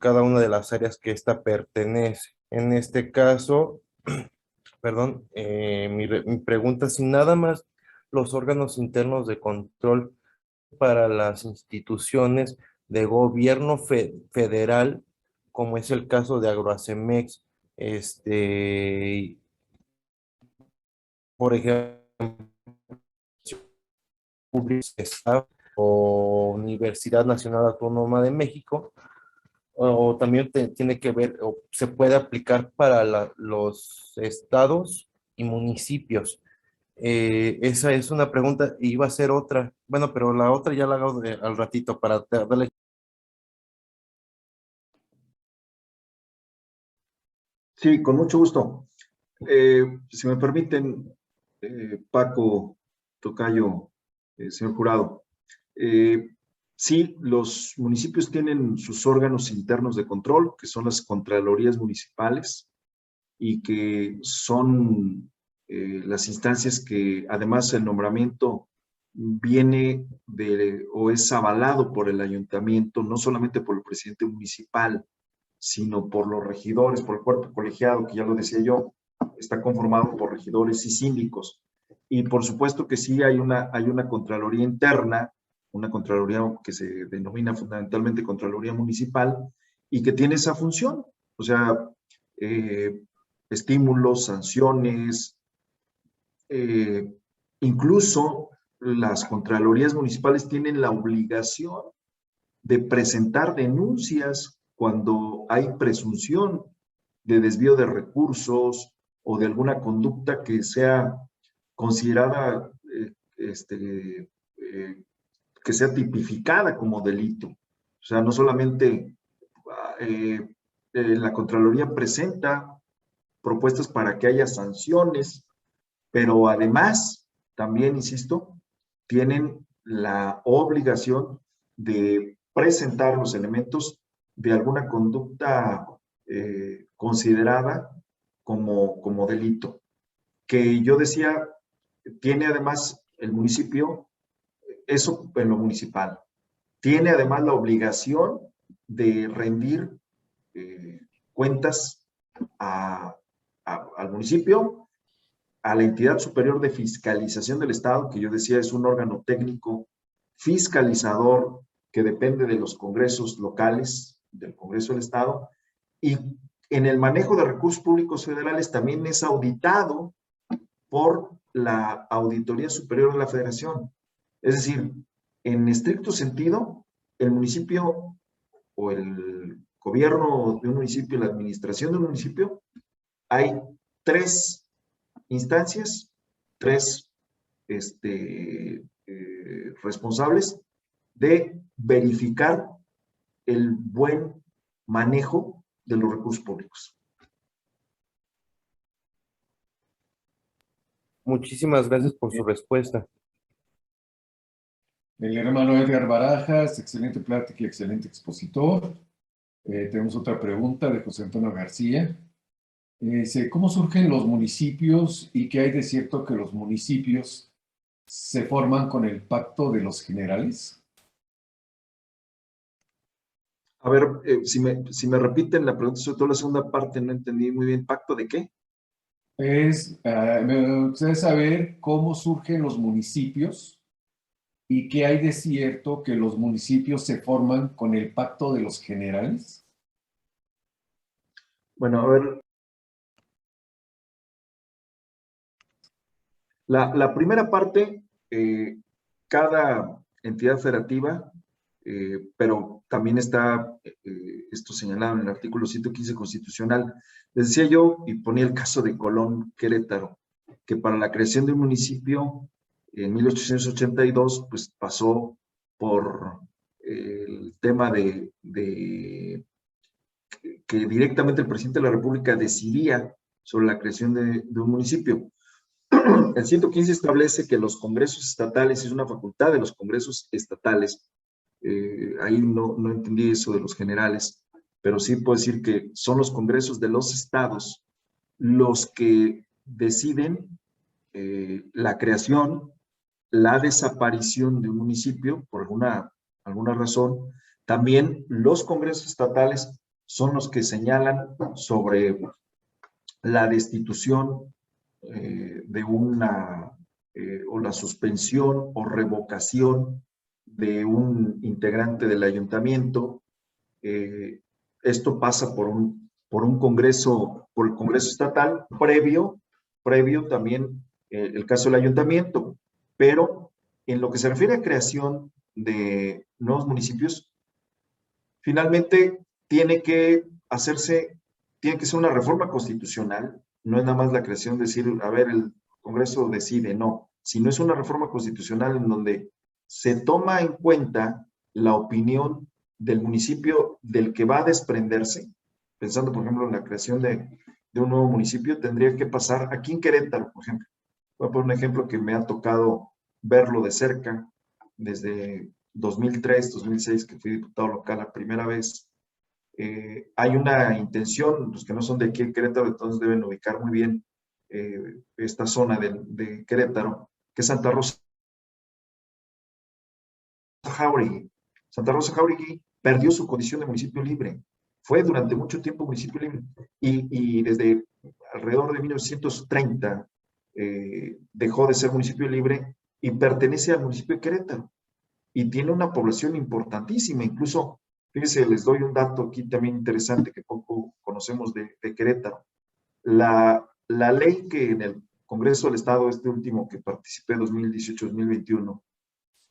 cada una de las áreas que ésta pertenece. En este caso, perdón, mi pregunta, si nada más los órganos internos de control para las instituciones de gobierno federal, como es el caso de Agroacemex, por ejemplo, o Universidad Nacional Autónoma de México, o también tiene que ver, o se puede aplicar para los estados y municipios. Esa es una pregunta, y iba a ser otra, bueno, pero la otra ya la hago al ratito para darle. Sí, con mucho gusto. Si me permiten, Paco, Tocayo, señor jurado, sí, los municipios tienen sus órganos internos de control, que son las contralorías municipales, y que son las instancias que además el nombramiento viene o es avalado por el ayuntamiento, no solamente por el presidente municipal, sino por los regidores, por el cuerpo colegiado, que ya lo decía yo, está conformado por regidores y síndicos. Y por supuesto que sí hay una Contraloría interna, una Contraloría que se denomina fundamentalmente Contraloría Municipal, y que tiene esa función, o sea, estímulos, sanciones, incluso las Contralorías municipales tienen la obligación de presentar denuncias cuando hay presunción de desvío de recursos o de alguna conducta que sea considerada, que sea tipificada como delito. O sea, no solamente la Contraloría presenta propuestas para que haya sanciones, pero además, también, insisto, tienen la obligación de presentar los elementos de alguna conducta considerada como delito. Que yo decía, tiene además el municipio, eso en lo municipal, tiene además la obligación de rendir cuentas al municipio, a la entidad superior de fiscalización del Estado, que yo decía es un órgano técnico fiscalizador que depende de los congresos locales, del Congreso del Estado, y en el manejo de recursos públicos federales también es auditado por la Auditoría Superior de la Federación. Es decir, en estricto sentido, el municipio o el gobierno de un municipio, la administración de un municipio, hay tres instancias, tres responsables de verificar el buen manejo de los recursos públicos. Muchísimas gracias por su respuesta. El hermano Edgar Barajas, excelente plática y excelente expositor. Tenemos otra pregunta de José Antonio García. Dice, ¿cómo surgen los municipios y qué hay de cierto que los municipios se forman con el pacto de los generales? A ver, si me repiten la pregunta, sobre todo la segunda parte, no entendí muy bien. ¿Pacto de qué? Me gustaría saber cómo surgen los municipios y qué hay de cierto que los municipios se forman con el pacto de los generales. Bueno, a ver, la primera parte, cada entidad federativa, pero también está esto señalado en el artículo 115 constitucional. Les decía yo, y ponía el caso de Colón, Querétaro, que para la creación de un municipio en 1882, pues pasó por el tema de que directamente el presidente de la República decidía sobre la creación de un municipio. El 115 establece que los congresos estatales, es una facultad de los congresos estatales, ahí no entendí eso de los generales, pero sí puedo decir que son los congresos de los estados los que deciden la creación, la desaparición de un municipio por alguna razón. También los congresos estatales son los que señalan sobre la destitución o la suspensión o revocación de un integrante del ayuntamiento. Esto pasa por el Congreso estatal, previo también el caso del ayuntamiento, pero en lo que se refiere a creación de nuevos municipios, finalmente tiene que ser una reforma constitucional, no es nada más la creación de decir, a ver, el Congreso decide, no, sino es una reforma constitucional en donde se toma en cuenta la opinión del municipio del que va a desprenderse. Pensando, por ejemplo, en la creación de un nuevo municipio, tendría que pasar aquí en Querétaro, por ejemplo. Voy a poner un ejemplo que me ha tocado verlo de cerca desde 2003, 2006, que fui diputado local la primera vez. Hay una intención, los que no son de aquí en Querétaro, entonces deben ubicar muy bien esta zona de Querétaro, que es Santa Rosa Jáuregui. Santa Rosa Jáuregui perdió su condición de municipio libre. Fue durante mucho tiempo municipio libre. Y desde alrededor de 1930 dejó de ser municipio libre y pertenece al municipio de Querétaro. Y tiene una población importantísima. Incluso, fíjense, les doy un dato aquí también interesante que poco conocemos de Querétaro. La ley que en el Congreso del Estado, este último que participé 2018-2021,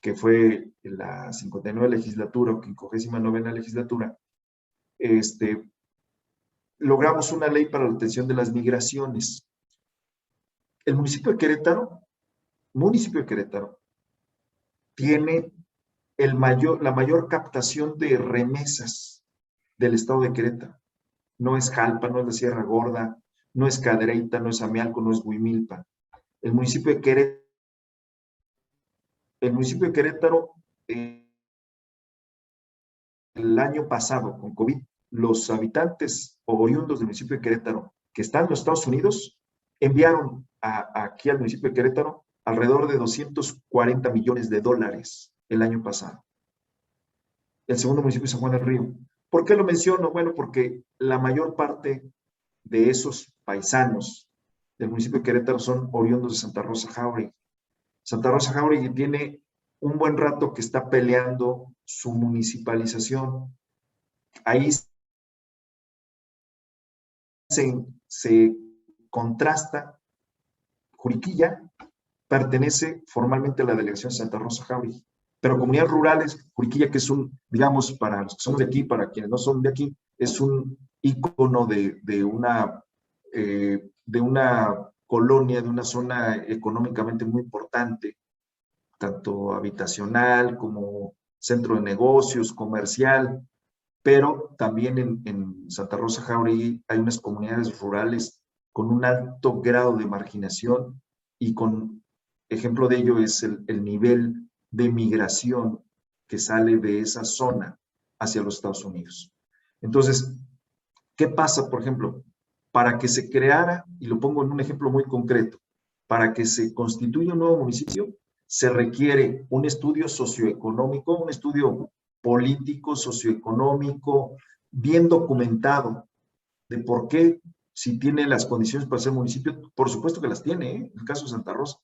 que fue la 59 legislatura o 59ª legislatura, logramos una ley para la atención de las migraciones. El municipio de Querétaro, tiene la mayor captación de remesas del estado de Querétaro. No es Jalpa, no es la Sierra Gorda, no es Cadereyta, no es Amialco, no es Huimilpa. El municipio de Querétaro, el año pasado, con COVID, los habitantes oriundos del municipio de Querétaro que están en los Estados Unidos enviaron aquí al municipio de Querétaro alrededor de $240 millones el año pasado. El segundo municipio es San Juan del Río. ¿Por qué lo menciono? Bueno, porque la mayor parte de esos paisanos del municipio de Querétaro son oriundos de Santa Rosa Jáuregui. Santa Rosa Jáuregui tiene un buen rato que está peleando su municipalización. Ahí se contrasta. Juriquilla pertenece formalmente a la delegación de Santa Rosa Jáuregui, pero comunidades rurales, Juriquilla, que es digamos, para los que somos de aquí, para quienes no son de aquí, es un ícono de una colonia, de una zona económicamente muy importante, tanto habitacional como centro de negocios, comercial, pero también en Santa Rosa Jáuregui hay unas comunidades rurales con un alto grado de marginación y ejemplo de ello es el nivel de migración que sale de esa zona hacia los Estados Unidos. Entonces, ¿qué pasa, por ejemplo? Para que se creara, y lo pongo en un ejemplo muy concreto, para que se constituya un nuevo municipio, se requiere un estudio socioeconómico, un estudio político, socioeconómico, bien documentado, de por qué si tiene las condiciones para ser municipio, por supuesto que las tiene, ¿eh? En el caso de Santa Rosa,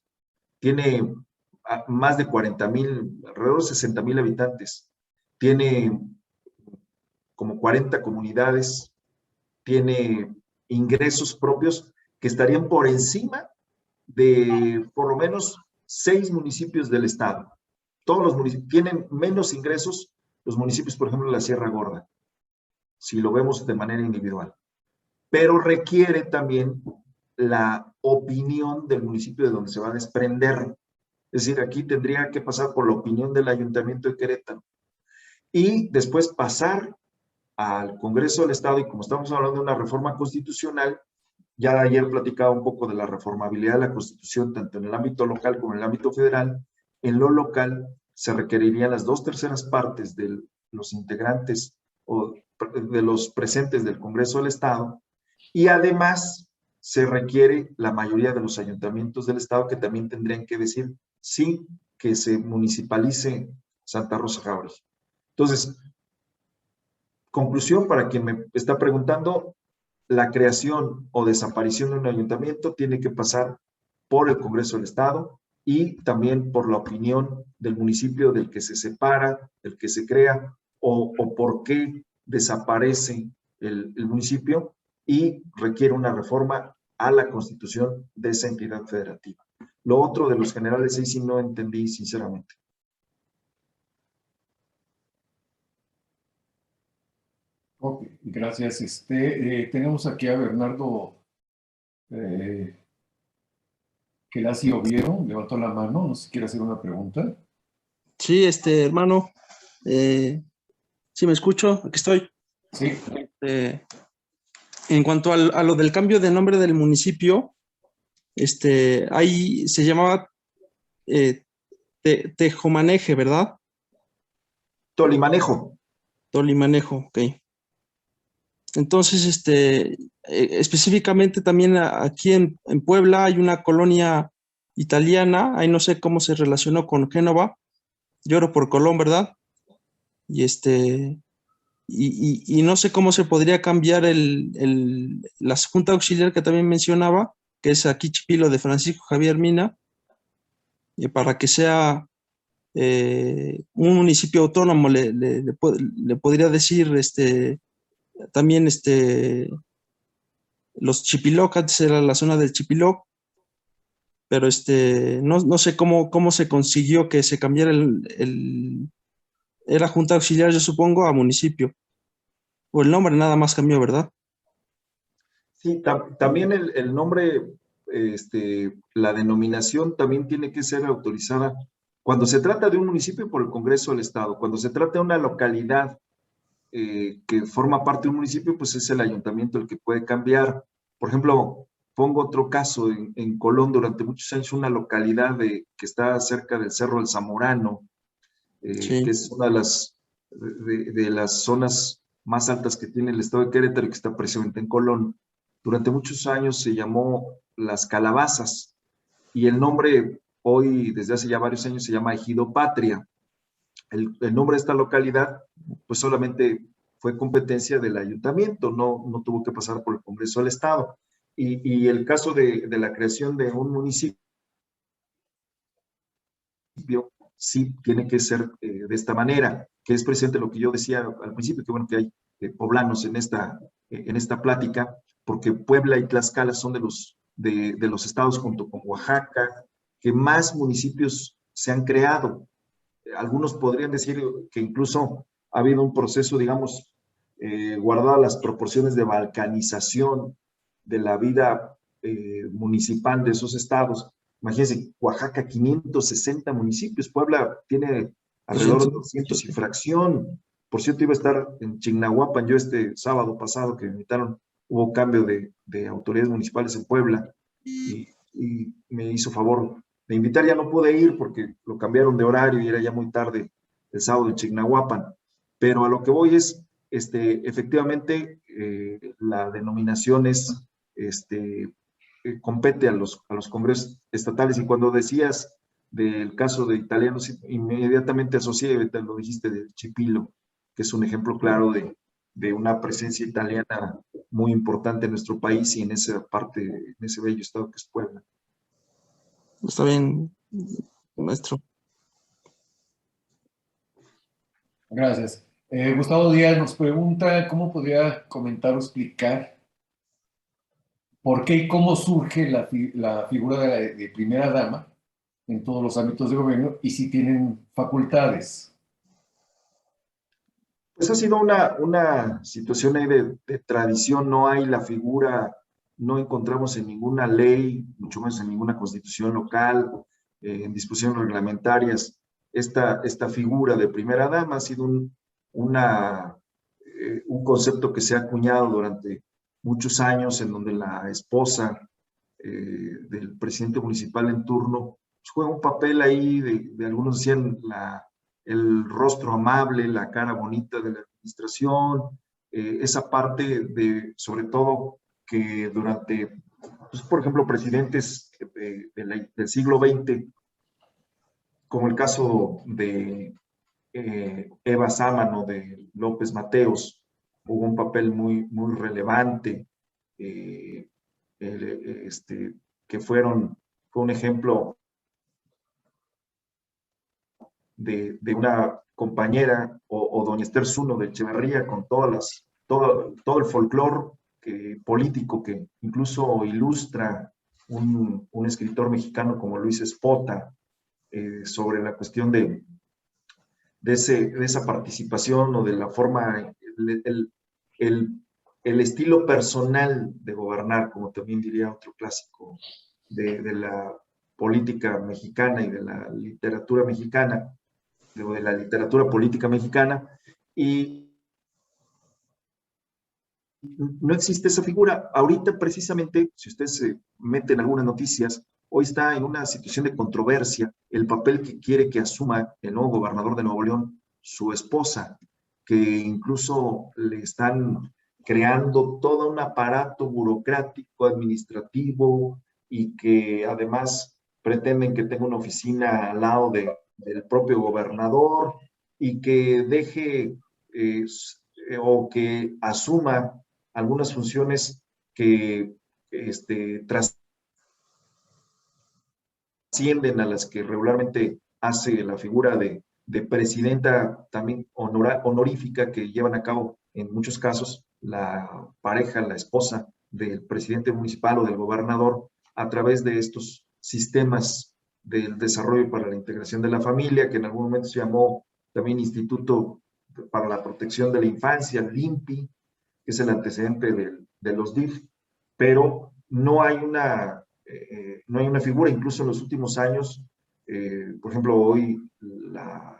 tiene más de 40,000, alrededor de 60,000 habitantes, tiene como 40 comunidades, tiene ingresos propios que estarían por encima de por lo menos 6 municipios del estado. Todos los municipios tienen menos ingresos, los municipios, por ejemplo, de la Sierra Gorda, si lo vemos de manera individual. Pero requiere también la opinión del municipio de donde se va a desprender. Es decir, aquí tendría que pasar por la opinión del Ayuntamiento de Querétaro y después pasar al Congreso del Estado, y como estamos hablando de una reforma constitucional, ya ayer platicaba un poco de la reformabilidad de la Constitución, tanto en el ámbito local como en el ámbito federal. En lo local se requerirían las 2/3 partes de los integrantes o de los presentes del Congreso del Estado, y además se requiere la mayoría de los ayuntamientos del Estado, que también tendrían que decir sí que se municipalice Santa Rosa Jauregui. Entonces, conclusión para quien me está preguntando, la creación o desaparición de un ayuntamiento tiene que pasar por el Congreso del Estado y también por la opinión del municipio del que se separa, del que se crea, o por qué desaparece el municipio, y requiere una reforma a la Constitución de esa entidad federativa. Lo otro de los generales, ahí sí no entendí sinceramente. Ok, gracias. Tenemos aquí a Bernardo Kelasi Oviedo, levantó la mano, no sé si quiere hacer una pregunta. Sí, hermano, sí me escucho, aquí estoy. Sí. En cuanto a lo del cambio de nombre del municipio, ahí se llamaba Tejomaneje, ¿verdad? Tolimanejo. Tolimanejo, ok. Entonces, específicamente también aquí en Puebla hay una colonia italiana, ahí no sé cómo se relacionó con Génova, Lloro por Colón, ¿verdad? Y y no sé cómo se podría cambiar la Junta Auxiliar que también mencionaba, que es aquí Chipilo de Francisco Javier Mina, para que sea un municipio autónomo, le podría decir también los Chipiloc, antes era la zona del Chipiloc, pero no sé cómo se consiguió que se cambiara era Junta Auxiliar, yo supongo, a municipio. O el nombre nada más cambió, ¿verdad? Sí, también el nombre, la denominación también tiene que ser autorizada cuando se trata de un municipio por el Congreso del Estado. Cuando se trata de una localidad que forma parte de un municipio, pues es el ayuntamiento el que puede cambiar. Por ejemplo, pongo otro caso, en Colón durante muchos años, una localidad que está cerca del Cerro del Zamorano, Sí. que es una de las zonas más altas que tiene el estado de Querétaro y que está precisamente en Colón. Durante muchos años se llamó Las Calabazas, y el nombre hoy, desde hace ya varios años, se llama Ejido Patria. El nombre de esta localidad, pues solamente fue competencia del ayuntamiento, no tuvo que pasar por el Congreso del Estado. Y el caso de la creación de un municipio, sí tiene que ser de esta manera, que es precisamente lo que yo decía al principio, que bueno que hay poblanos en esta plática, porque Puebla y Tlaxcala son de los estados junto con Oaxaca que más municipios se han creado. Algunos podrían decir que incluso ha habido un proceso, digamos, guardadas las proporciones de balcanización de la vida municipal de esos estados. Imagínense, Oaxaca, 560 municipios, Puebla tiene alrededor de 200 y fracción. Por cierto, iba a estar en Chignahuapan, yo este sábado pasado que me invitaron, hubo cambio de autoridades municipales en Puebla, y me hizo favor de invitar. Ya no pude ir porque lo cambiaron de horario y era ya muy tarde el sábado en Chignahuapan, pero a lo que voy es, efectivamente, la denominación es, compete a los congresos estatales. Y cuando decías del caso de italianos, inmediatamente asocié, lo dijiste, de Chipilo, que es un ejemplo claro de una presencia italiana muy importante en nuestro país y en esa parte, en ese bello estado que es Puebla. Está bien, maestro. Gracias. Gustavo Díaz nos pregunta cómo podría comentar o explicar por qué y cómo surge la figura de primera dama en todos los ámbitos de gobierno y si tienen facultades. Pues ha sido una situación ahí de tradición, no hay la figura, no encontramos en ninguna ley, mucho menos en ninguna constitución local, en disposiciones reglamentarias, esta figura de primera dama ha sido un concepto que se ha acuñado durante muchos años, en donde la esposa del presidente municipal en turno pues, juega un papel ahí, de algunos decían el rostro amable, la cara bonita de la administración, esa parte sobre todo, que durante, pues, por ejemplo, presidentes del siglo XX, como el caso de Eva Sámano, de López Mateos, hubo un papel muy relevante, que fue un ejemplo de una compañera, o doña Esther Zuno de Echeverría, con todo el folclore político que incluso ilustra un escritor mexicano como Luis Espota, sobre la cuestión de esa participación o de la forma, el estilo personal de gobernar, como también diría otro clásico de la política mexicana y de la literatura mexicana, de la literatura política mexicana, y no existe esa figura. Ahorita, precisamente, si ustedes se meten en algunas noticias, hoy está en una situación de controversia el papel que quiere que asuma el nuevo gobernador de Nuevo León, su esposa, que incluso le están creando todo un aparato burocrático, administrativo, y que además pretenden que tenga una oficina al lado del propio gobernador y que deje o que asuma algunas funciones que trascienden a las que regularmente hace la figura de presidenta también honorífica, que llevan a cabo en muchos casos la pareja, la esposa del presidente municipal o del gobernador, a través de estos sistemas del desarrollo para la integración de la familia, que en algún momento se llamó también Instituto para la Protección de la Infancia, el INPI, que es el antecedente de los DIF, pero no hay una figura. Incluso en los últimos años, por ejemplo, hoy la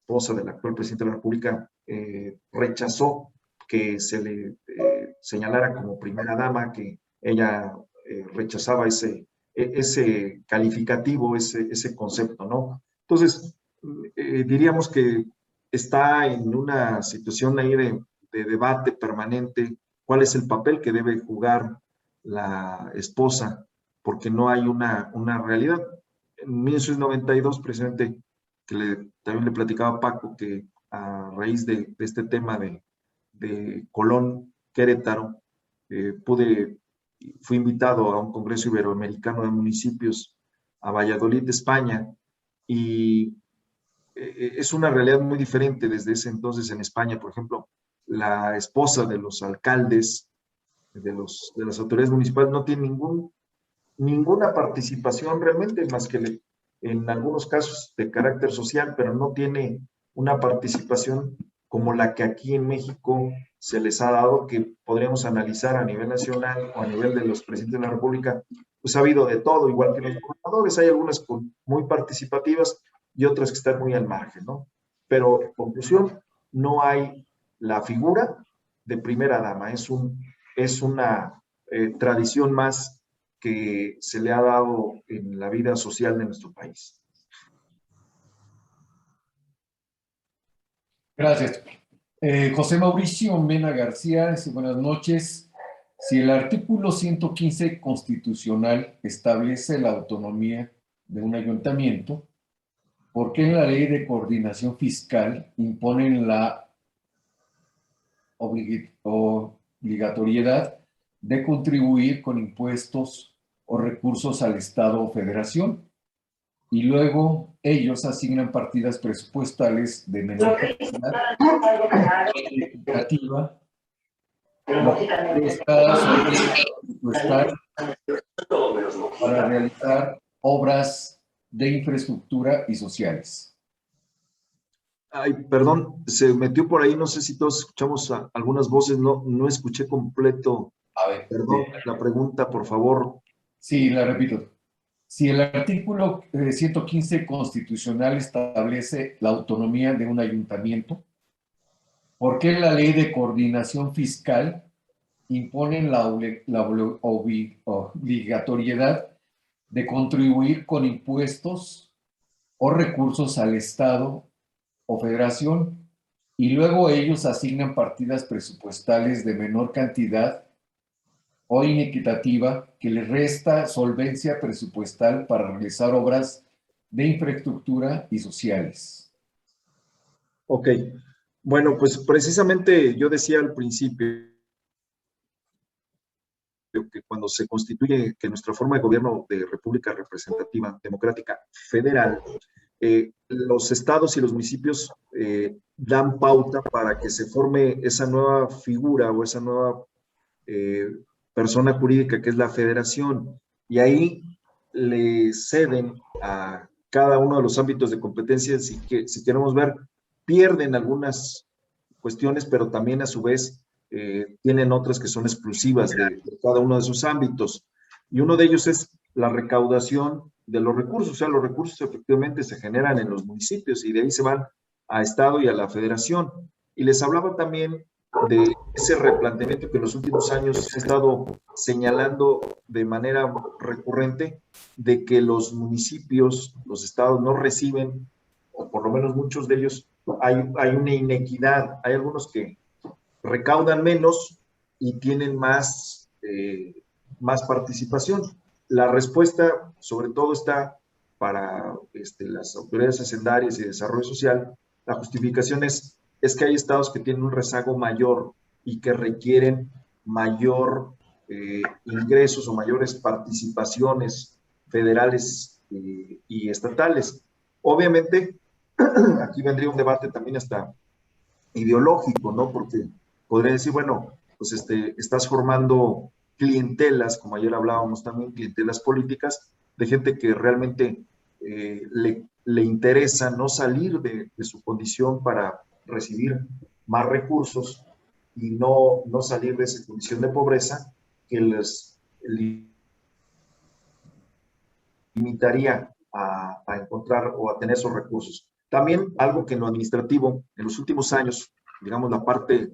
esposa del actual presidente de la República rechazó que se le señalara como primera dama, que ella rechazaba ese calificativo, ese concepto, ¿no? Entonces, diríamos que está en una situación ahí de debate permanente cuál es el papel que debe jugar la esposa, porque no hay una realidad. En 1992, precisamente, también le platicaba a Paco que a raíz de este tema de Colón, Querétaro, fui invitado a un congreso iberoamericano de municipios a Valladolid, España, y es una realidad muy diferente desde ese entonces en España. Por ejemplo, la esposa de los alcaldes, de las autoridades municipales, no tiene ninguna participación realmente, más que en algunos casos de carácter social, pero no tiene una participación como la que aquí en México se les ha dado, que podríamos analizar a nivel nacional o a nivel de los presidentes de la República. Pues ha habido de todo, igual que los gobernadores, hay algunas muy participativas y otras que están muy al margen, ¿no? Pero, en conclusión, no hay la figura de primera dama, es una tradición más que se le ha dado en la vida social de nuestro país. Gracias. José Mauricio Mena García dice, buenas noches. Si el artículo 115 constitucional establece la autonomía de un ayuntamiento, ¿por qué en la ley de coordinación fiscal imponen la obligatoriedad de contribuir con impuestos o recursos al Estado o Federación, y luego ellos asignan partidas presupuestales de menor cantidad significativa para realizar obras de infraestructura y sociales. Ay, perdón, se metió por ahí, no sé si todos escuchamos algunas voces, no escuché completo. A ver, Perdón, la pregunta, por favor. sí, la repito. Si el artículo 115 constitucional establece la autonomía de un ayuntamiento, ¿por qué la ley de coordinación fiscal impone la obligatoriedad de contribuir con impuestos o recursos al Estado o Federación, y luego ellos asignan partidas presupuestales de menor cantidad o inequitativa que les resta solvencia presupuestal para realizar obras de infraestructura y sociales? Ok, bueno, pues precisamente yo decía al principio que cuando se constituye que nuestra forma de gobierno de república representativa democrática federal, los estados y los municipios dan pauta para que se forme esa nueva figura o esa nueva persona jurídica que es la federación, y ahí le ceden a cada uno de los ámbitos de competencia, si queremos ver, pierden algunas cuestiones, pero también a su vez tienen otras que son exclusivas de cada uno de sus ámbitos. Y uno de ellos es la recaudación de los recursos. O sea, los recursos efectivamente se generan en los municipios y de ahí se van a Estado y a la Federación. Y les hablaba también de ese replanteamiento que en los últimos años se ha estado señalando de manera recurrente, de que los municipios, los estados no reciben, o por lo menos muchos de ellos, hay una inequidad. Hay algunos que recaudan menos y tienen más participación. La respuesta, sobre todo, está para las autoridades hacendarias y de desarrollo social. La justificación es que hay estados que tienen un rezago mayor y que requieren mayor ingresos o mayores participaciones federales y estatales. Obviamente, aquí vendría un debate también hasta ideológico, ¿no? Porque podría decir, bueno, pues estás formando clientelas, como ayer hablábamos también, clientelas políticas, de gente que realmente le interesa no salir de su condición para recibir más recursos y no salir de esa condición de pobreza que les limitaría a encontrar o a tener esos recursos. También algo que en lo administrativo, en los últimos años, digamos la parte,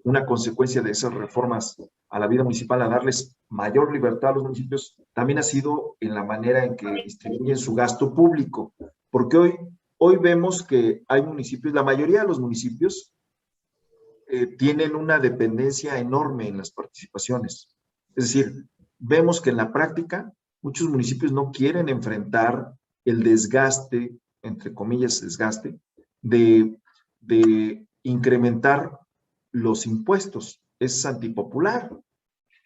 una consecuencia de esas reformas a la vida municipal, a darles mayor libertad a los municipios, también ha sido en la manera en que distribuyen su gasto público, porque hoy vemos que hay municipios, la mayoría de los municipios tienen una dependencia enorme en las participaciones. Es decir, vemos que en la práctica muchos municipios no quieren enfrentar el desgaste, entre comillas, desgaste, de incrementar los impuestos. Es antipopular,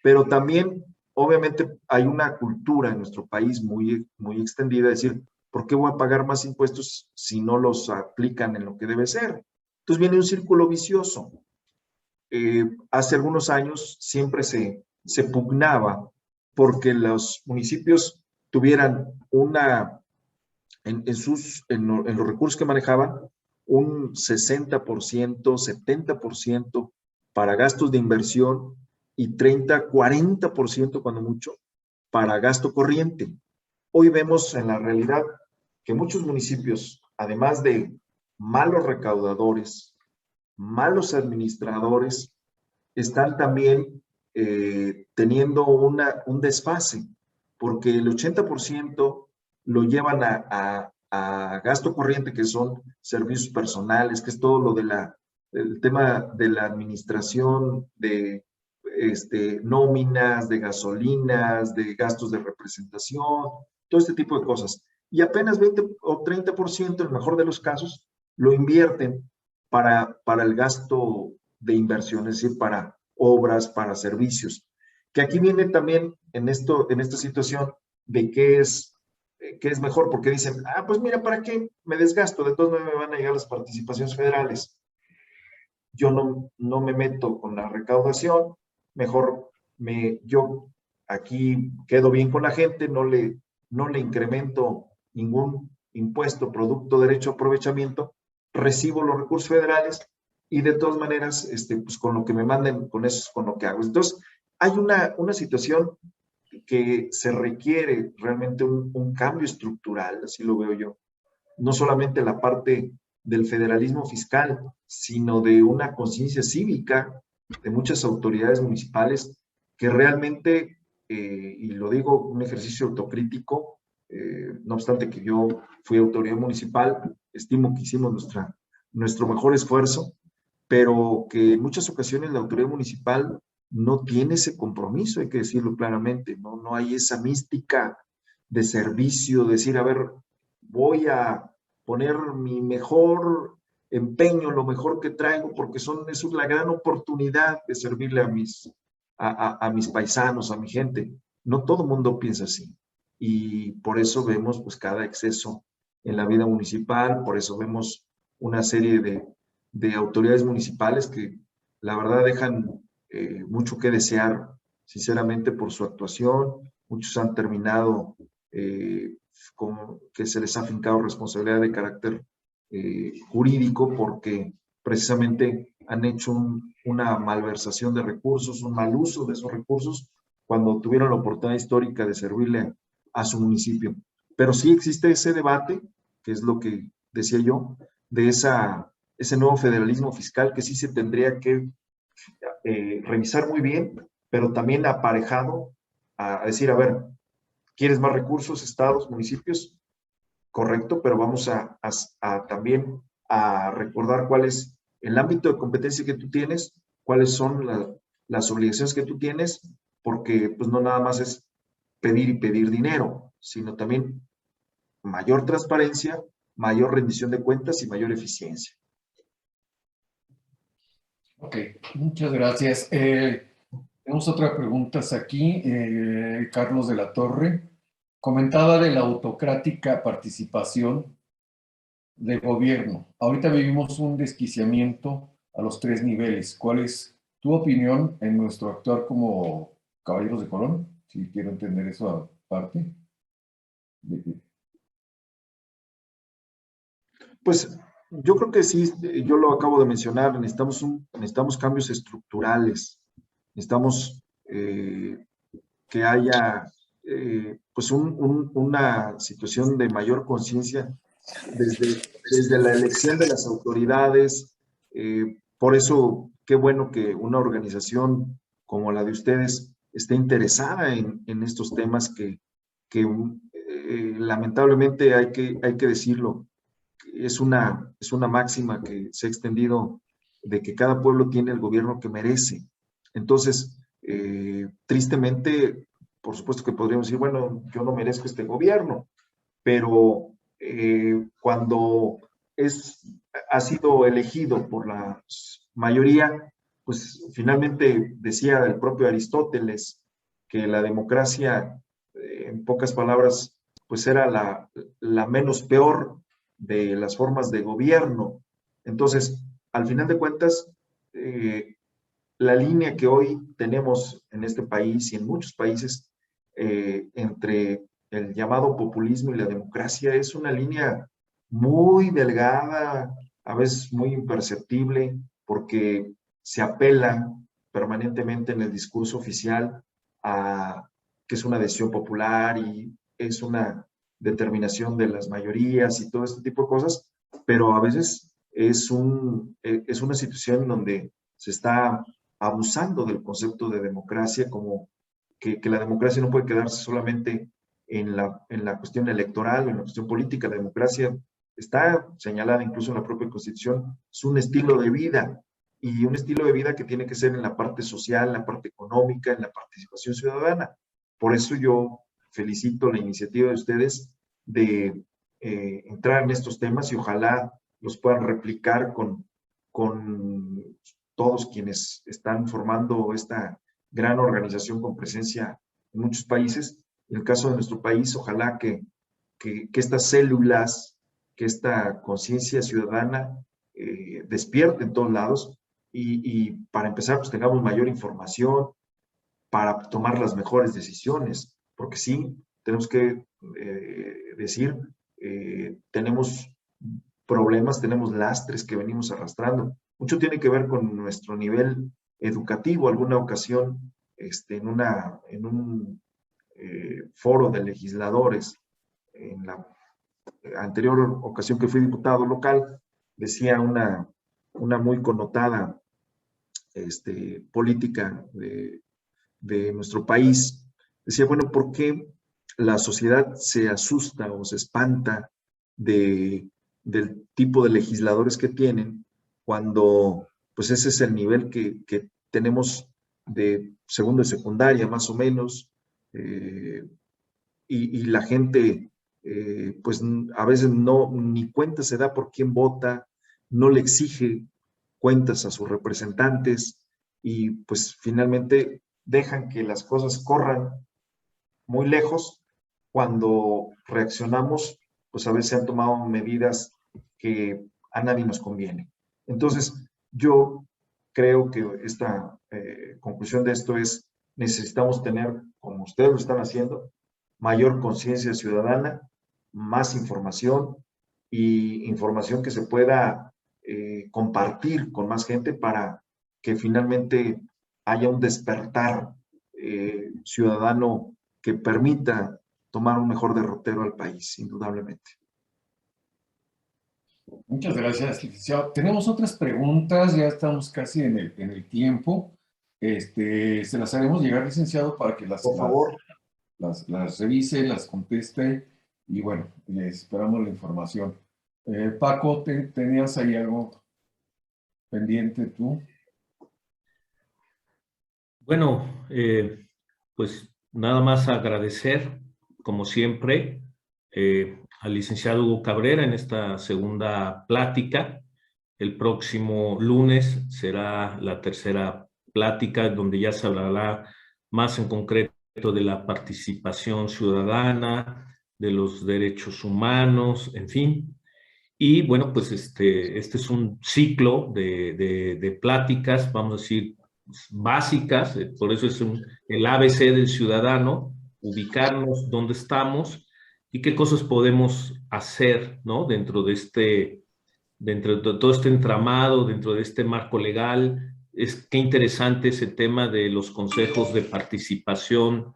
pero también, obviamente, hay una cultura en nuestro país muy, muy extendida de decir, ¿por qué voy a pagar más impuestos si no los aplican en lo que debe ser? Entonces viene un círculo vicioso. Hace algunos años siempre se pugnaba porque los municipios tuvieran en los recursos que manejaban, un 60%, 70% para gastos de inversión y 30, 40% cuando mucho para gasto corriente. Hoy vemos en la realidad que muchos municipios, además de malos recaudadores, malos administradores, están también teniendo un desfase, porque el 80% lo llevan a gasto corriente, que son servicios personales, que es todo lo el tema de la administración de nóminas, de gasolinas, de gastos de representación, todo este tipo de cosas. Y apenas 20 o 30%, en el mejor de los casos, lo invierten para el gasto de inversión, es decir, para obras, para servicios. Que aquí viene también en esta situación de qué es mejor, porque dicen, pues mira, ¿para qué me desgasto? De todos modos me van a llegar las participaciones federales. Yo no me meto con la recaudación, mejor yo aquí quedo bien con la gente, no le incremento ningún impuesto, producto, derecho a aprovechamiento, recibo los recursos federales y de todas maneras, pues con lo que me manden, con eso es con lo que hago. Entonces, hay una situación que se requiere realmente un cambio estructural, así lo veo yo. No solamente la parte del federalismo fiscal, sino de una conciencia cívica de muchas autoridades municipales que realmente, y lo digo, un ejercicio autocrítico, no obstante que yo fui autoridad municipal, estimo que hicimos nuestro mejor esfuerzo, pero que en muchas ocasiones la autoridad municipal no tiene ese compromiso, hay que decirlo claramente, no hay esa mística de servicio, decir, a ver, voy a poner mi mejor empeño, lo mejor que traigo, porque es la gran oportunidad de servirle a mis paisanos, a mi gente. No todo el mundo piensa así. Y por eso vemos pues cada exceso en la vida municipal, por eso vemos una serie de autoridades municipales que la verdad dejan mucho que desear, sinceramente, por su actuación. Muchos han terminado con que se les ha fincado responsabilidad de carácter jurídico porque precisamente han hecho una malversación de recursos, un mal uso de esos recursos cuando tuvieron la oportunidad histórica de servirle a su municipio. Pero sí existe ese debate, que es lo que decía yo, de ese nuevo federalismo fiscal que sí se tendría que revisar muy bien, pero también aparejado a decir, a ver, ¿quieres más recursos, estados, municipios? Correcto, pero vamos también a recordar cuál es el ámbito de competencia que tú tienes, cuáles son las obligaciones que tú tienes, porque pues no nada más es pedir y pedir dinero, sino también mayor transparencia, mayor rendición de cuentas y mayor eficiencia. Ok, muchas gracias. Tenemos otras preguntas aquí. Carlos de la Torre comentaba de la autocrática participación del gobierno. Ahorita vivimos un desquiciamiento a los 3 niveles. ¿Cuál es tu opinión en nuestro actuar como caballeros de Colón? Si quiero entender eso aparte. Pues yo creo que sí, yo lo acabo de mencionar, necesitamos cambios estructurales, necesitamos que haya pues una situación de mayor conciencia desde la elección de las autoridades. Por eso, qué bueno que una organización como la de ustedes esté interesada en estos temas que lamentablemente hay que decirlo, es una máxima que se ha extendido de que cada pueblo tiene el gobierno que merece. Entonces, tristemente, por supuesto que podríamos decir, bueno, yo no merezco este gobierno, pero cuando ha sido elegido por la mayoría, pues finalmente decía el propio Aristóteles que la democracia, en pocas palabras, pues era la menos peor de las formas de gobierno. Entonces, al final de cuentas, la línea que hoy tenemos en este país y en muchos países entre el llamado populismo y la democracia es una línea muy delgada, a veces muy imperceptible, porque se apela permanentemente en el discurso oficial a que es una decisión popular y es una determinación de las mayorías y todo este tipo de cosas, pero a veces es una situación donde se está abusando del concepto de democracia, como que la democracia no puede quedarse solamente en la cuestión electoral, en la cuestión política. La democracia está señalada incluso en la propia Constitución, es un estilo de vida, y un estilo de vida que tiene que ser en la parte social, en la parte económica, en la participación ciudadana. Por eso yo felicito la iniciativa de ustedes de entrar en estos temas y ojalá los puedan replicar con todos quienes están formando esta gran organización con presencia en muchos países. En el caso de nuestro país, ojalá que estas células, que esta conciencia ciudadana despierte en todos lados y para empezar, pues tengamos mayor información para tomar las mejores decisiones, porque sí, tenemos que decir, tenemos problemas, tenemos lastres que venimos arrastrando. Mucho tiene que ver con nuestro nivel educativo. Alguna ocasión, en un foro de legisladores, en la anterior ocasión que fui diputado local, decía una muy connotada política de nuestro país, decía, bueno, ¿por qué la sociedad se asusta o se espanta del tipo de legisladores que tienen cuando pues ese es el nivel que tenemos de segundo y secundaria más o menos, y la gente pues a veces ni cuenta se da por quién vota, no le exige cuentas a sus representantes y pues finalmente dejan que las cosas corran muy lejos. Cuando reaccionamos, pues a veces se han tomado medidas que a nadie nos conviene. Entonces, yo creo que esta conclusión de esto es, necesitamos tener, como ustedes lo están haciendo, mayor conciencia ciudadana, más información y información que se pueda compartir con más gente para que finalmente haya un despertar ciudadano que permita tomar un mejor derrotero al país, indudablemente. Muchas gracias, licenciado. Tenemos otras preguntas, ya estamos casi en el tiempo. Se las haremos llegar, licenciado, para que Por favor. las revise, las conteste y bueno, esperamos la información. Paco, ¿tenías ahí algo pendiente tú? Bueno, pues nada más agradecer, como siempre, al licenciado Hugo Cabrera en esta segunda plática. El próximo lunes será la tercera plática, donde ya se hablará más en concreto de la participación ciudadana, de los derechos humanos, en fin. Y bueno, pues este es un ciclo de pláticas, vamos a decir, básicas, por eso es el ABC del ciudadano, ubicarnos dónde estamos y qué cosas podemos hacer, ¿no? Dentro de todo este entramado, dentro de este marco legal. Qué interesante ese tema de los consejos de participación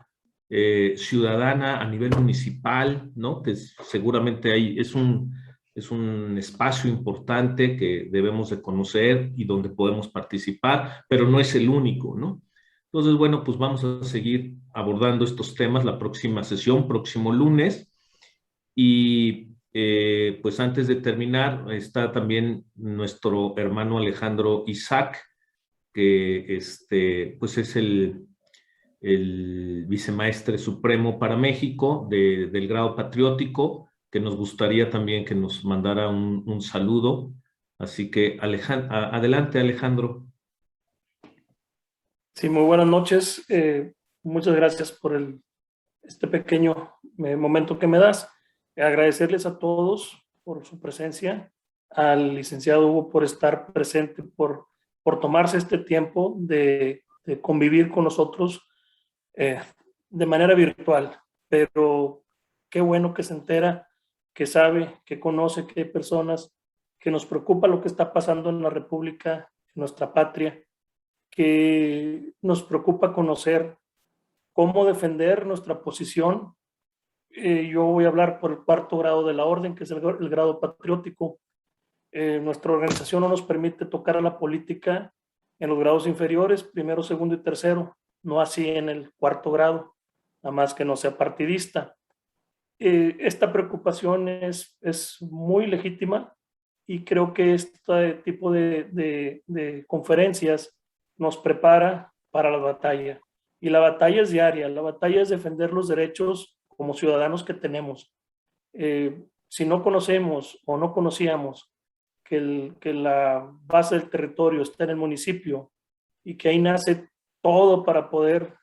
ciudadana a nivel municipal, ¿no? Que seguramente es un espacio importante que debemos de conocer y donde podemos participar, pero no es el único, ¿no? Entonces, bueno, pues vamos a seguir abordando estos temas la próxima sesión, próximo lunes. Y pues antes de terminar, está también nuestro hermano Alejandro Isaac, que pues es el vicemaestre supremo para México del grado patriótico, que nos gustaría también que nos mandara un saludo. Así que adelante, Alejandro. Sí, muy buenas noches. Muchas gracias por este pequeño momento que me das. Agradecerles a todos por su presencia, al licenciado Hugo por estar presente, por tomarse este tiempo de convivir con nosotros de manera virtual. Pero qué bueno que se entera, que sabe, que conoce que hay personas, que nos preocupa lo que está pasando en la República, en nuestra patria, que nos preocupa conocer cómo defender nuestra posición. Yo voy a hablar por el cuarto grado de la orden, que es el grado patriótico. Nuestra organización no nos permite tocar a la política en los grados inferiores, primero, segundo y tercero, no así en el cuarto grado, nada más que no sea partidista. Esta preocupación es muy legítima y creo que este tipo de conferencias nos prepara para la batalla. Y la batalla es diaria, la batalla es defender los derechos como ciudadanos que tenemos. Si no conocemos o no conocíamos que la base del territorio está en el municipio y que ahí nace todo para poder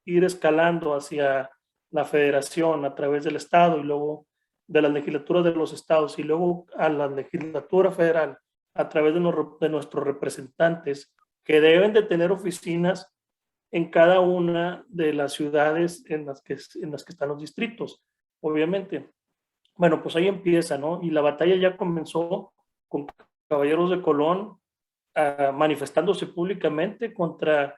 ir escalando hacia la federación a través del estado y luego de las legislaturas de los estados y luego a la legislatura federal a través de nuestros representantes que deben de tener oficinas en cada una de las ciudades en las que están los distritos, obviamente. Bueno, pues ahí empieza, ¿no? Y la batalla ya comenzó con Caballeros de Colón manifestándose públicamente contra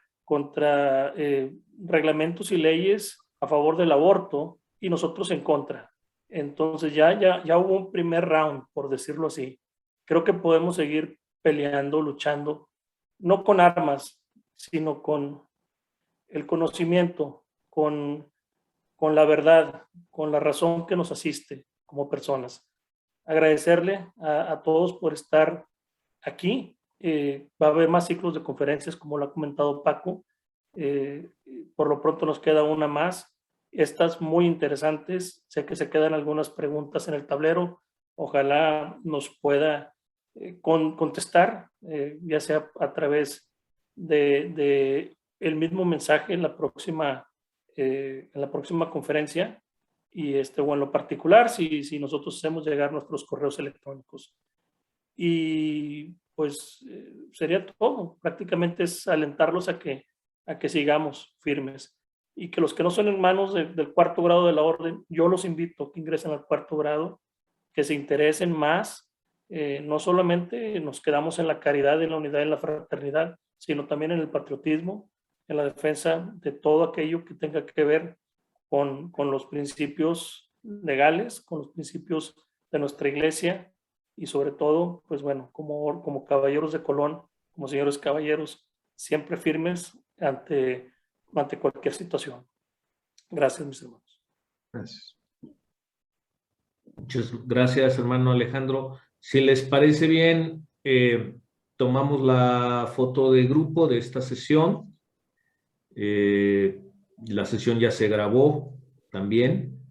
reglamentos y leyes a favor del aborto y nosotros en contra. Entonces ya hubo un primer round, por decirlo así. Creo que podemos seguir peleando, luchando, no con armas, sino con el conocimiento, con la verdad, con la razón que nos asiste como personas. Agradecerle a todos por estar aquí. Va a haber más ciclos de conferencias, como lo ha comentado Paco. Por lo pronto nos queda una más. Estas muy interesantes. Sé que se quedan algunas preguntas en el tablero. Ojalá nos pueda contestar, ya sea a través de el mismo mensaje en la próxima conferencia o en lo particular si nosotros hacemos llegar nuestros correos electrónicos. Y pues sería todo. Prácticamente es alentarlos a que sigamos firmes y que los que no son hermanos del cuarto grado de la orden, yo los invito a que ingresen al cuarto grado, que se interesen más. No solamente nos quedamos en la caridad, en la unidad, en la fraternidad, sino también en el patriotismo, en la defensa de todo aquello que tenga que ver con los principios legales, con los principios de nuestra iglesia y sobre todo, pues bueno, como caballeros de Colón, como señores caballeros, siempre firmes ante cualquier situación. Gracias, mis hermanos. Gracias. Muchas gracias, hermano Alejandro. Si les parece bien, tomamos la foto de grupo de esta sesión. La sesión ya se grabó también.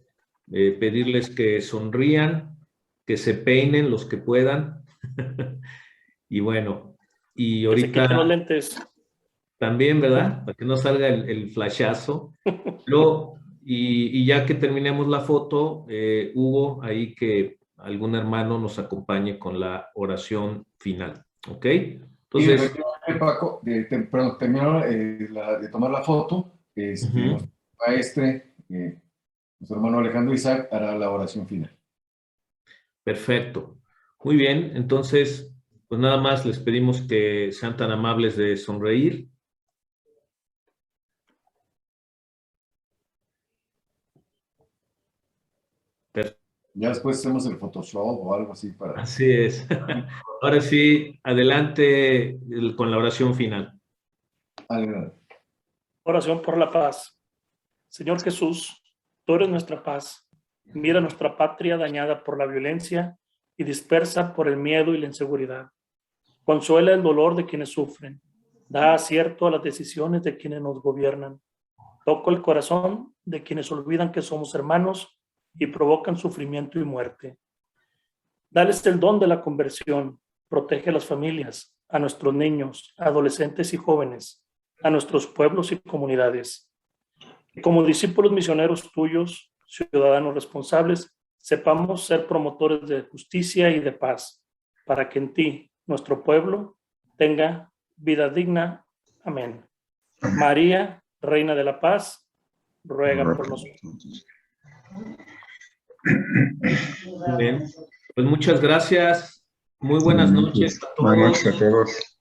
Pedirles que sonrían, que se peinen los que puedan. Y bueno, y Que se quiten los ahorita lentes. también, ¿verdad? Para que no salga el flashazo. Luego, y ya que terminemos la foto, Hugo, ahí que algún hermano nos acompañe con la oración final. ¿Ok? Entonces, Paco, terminó de tomar la foto. Nuestro maestre, nuestro hermano Alejandro Isaac, hará la oración final. perfecto. Muy bien, entonces, pues nada más les pedimos que sean tan amables de sonreír. Ya después hacemos el Photoshop o algo así para... Así es. Ahora sí, adelante con la oración final. Adelante. Oración por la paz. Señor Jesús, tú eres nuestra paz. Mira nuestra patria dañada por la violencia y dispersa por el miedo y la inseguridad. Consuela el dolor de quienes sufren. Da acierto a las decisiones de quienes nos gobiernan. Toca el corazón de quienes olvidan que somos hermanos y provocan sufrimiento y muerte. Dales el don de la conversión. Protege a las familias, a nuestros niños, adolescentes y jóvenes, a nuestros pueblos y comunidades. Y como discípulos misioneros tuyos, ciudadanos responsables, sepamos ser promotores de justicia y de paz, para que en ti, nuestro pueblo, tenga vida digna. Amén. María, Reina de la Paz, ruega por nosotros. Muy bien. Pues muchas gracias. Muy buenas noches a todos. Buenas noches a todos.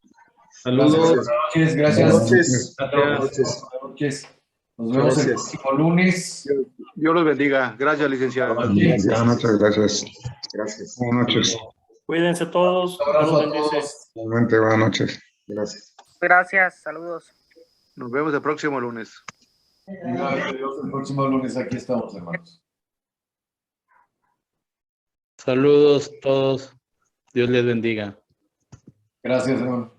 Saludos. Gracias. Buenas noches. Nos vemos el Gracias. próximo lunes. Dios los bendiga. Gracias, licenciado. Buenas noches, gracias. Gracias. Buenas noches. Cuídense todos. Un abrazo Dios a bendice. todos. Igualmente, buenas noches. Gracias. Gracias, saludos. Nos vemos el próximo lunes. El próximo lunes aquí estamos, hermanos. Saludos todos. Dios les bendiga. Gracias, hermano.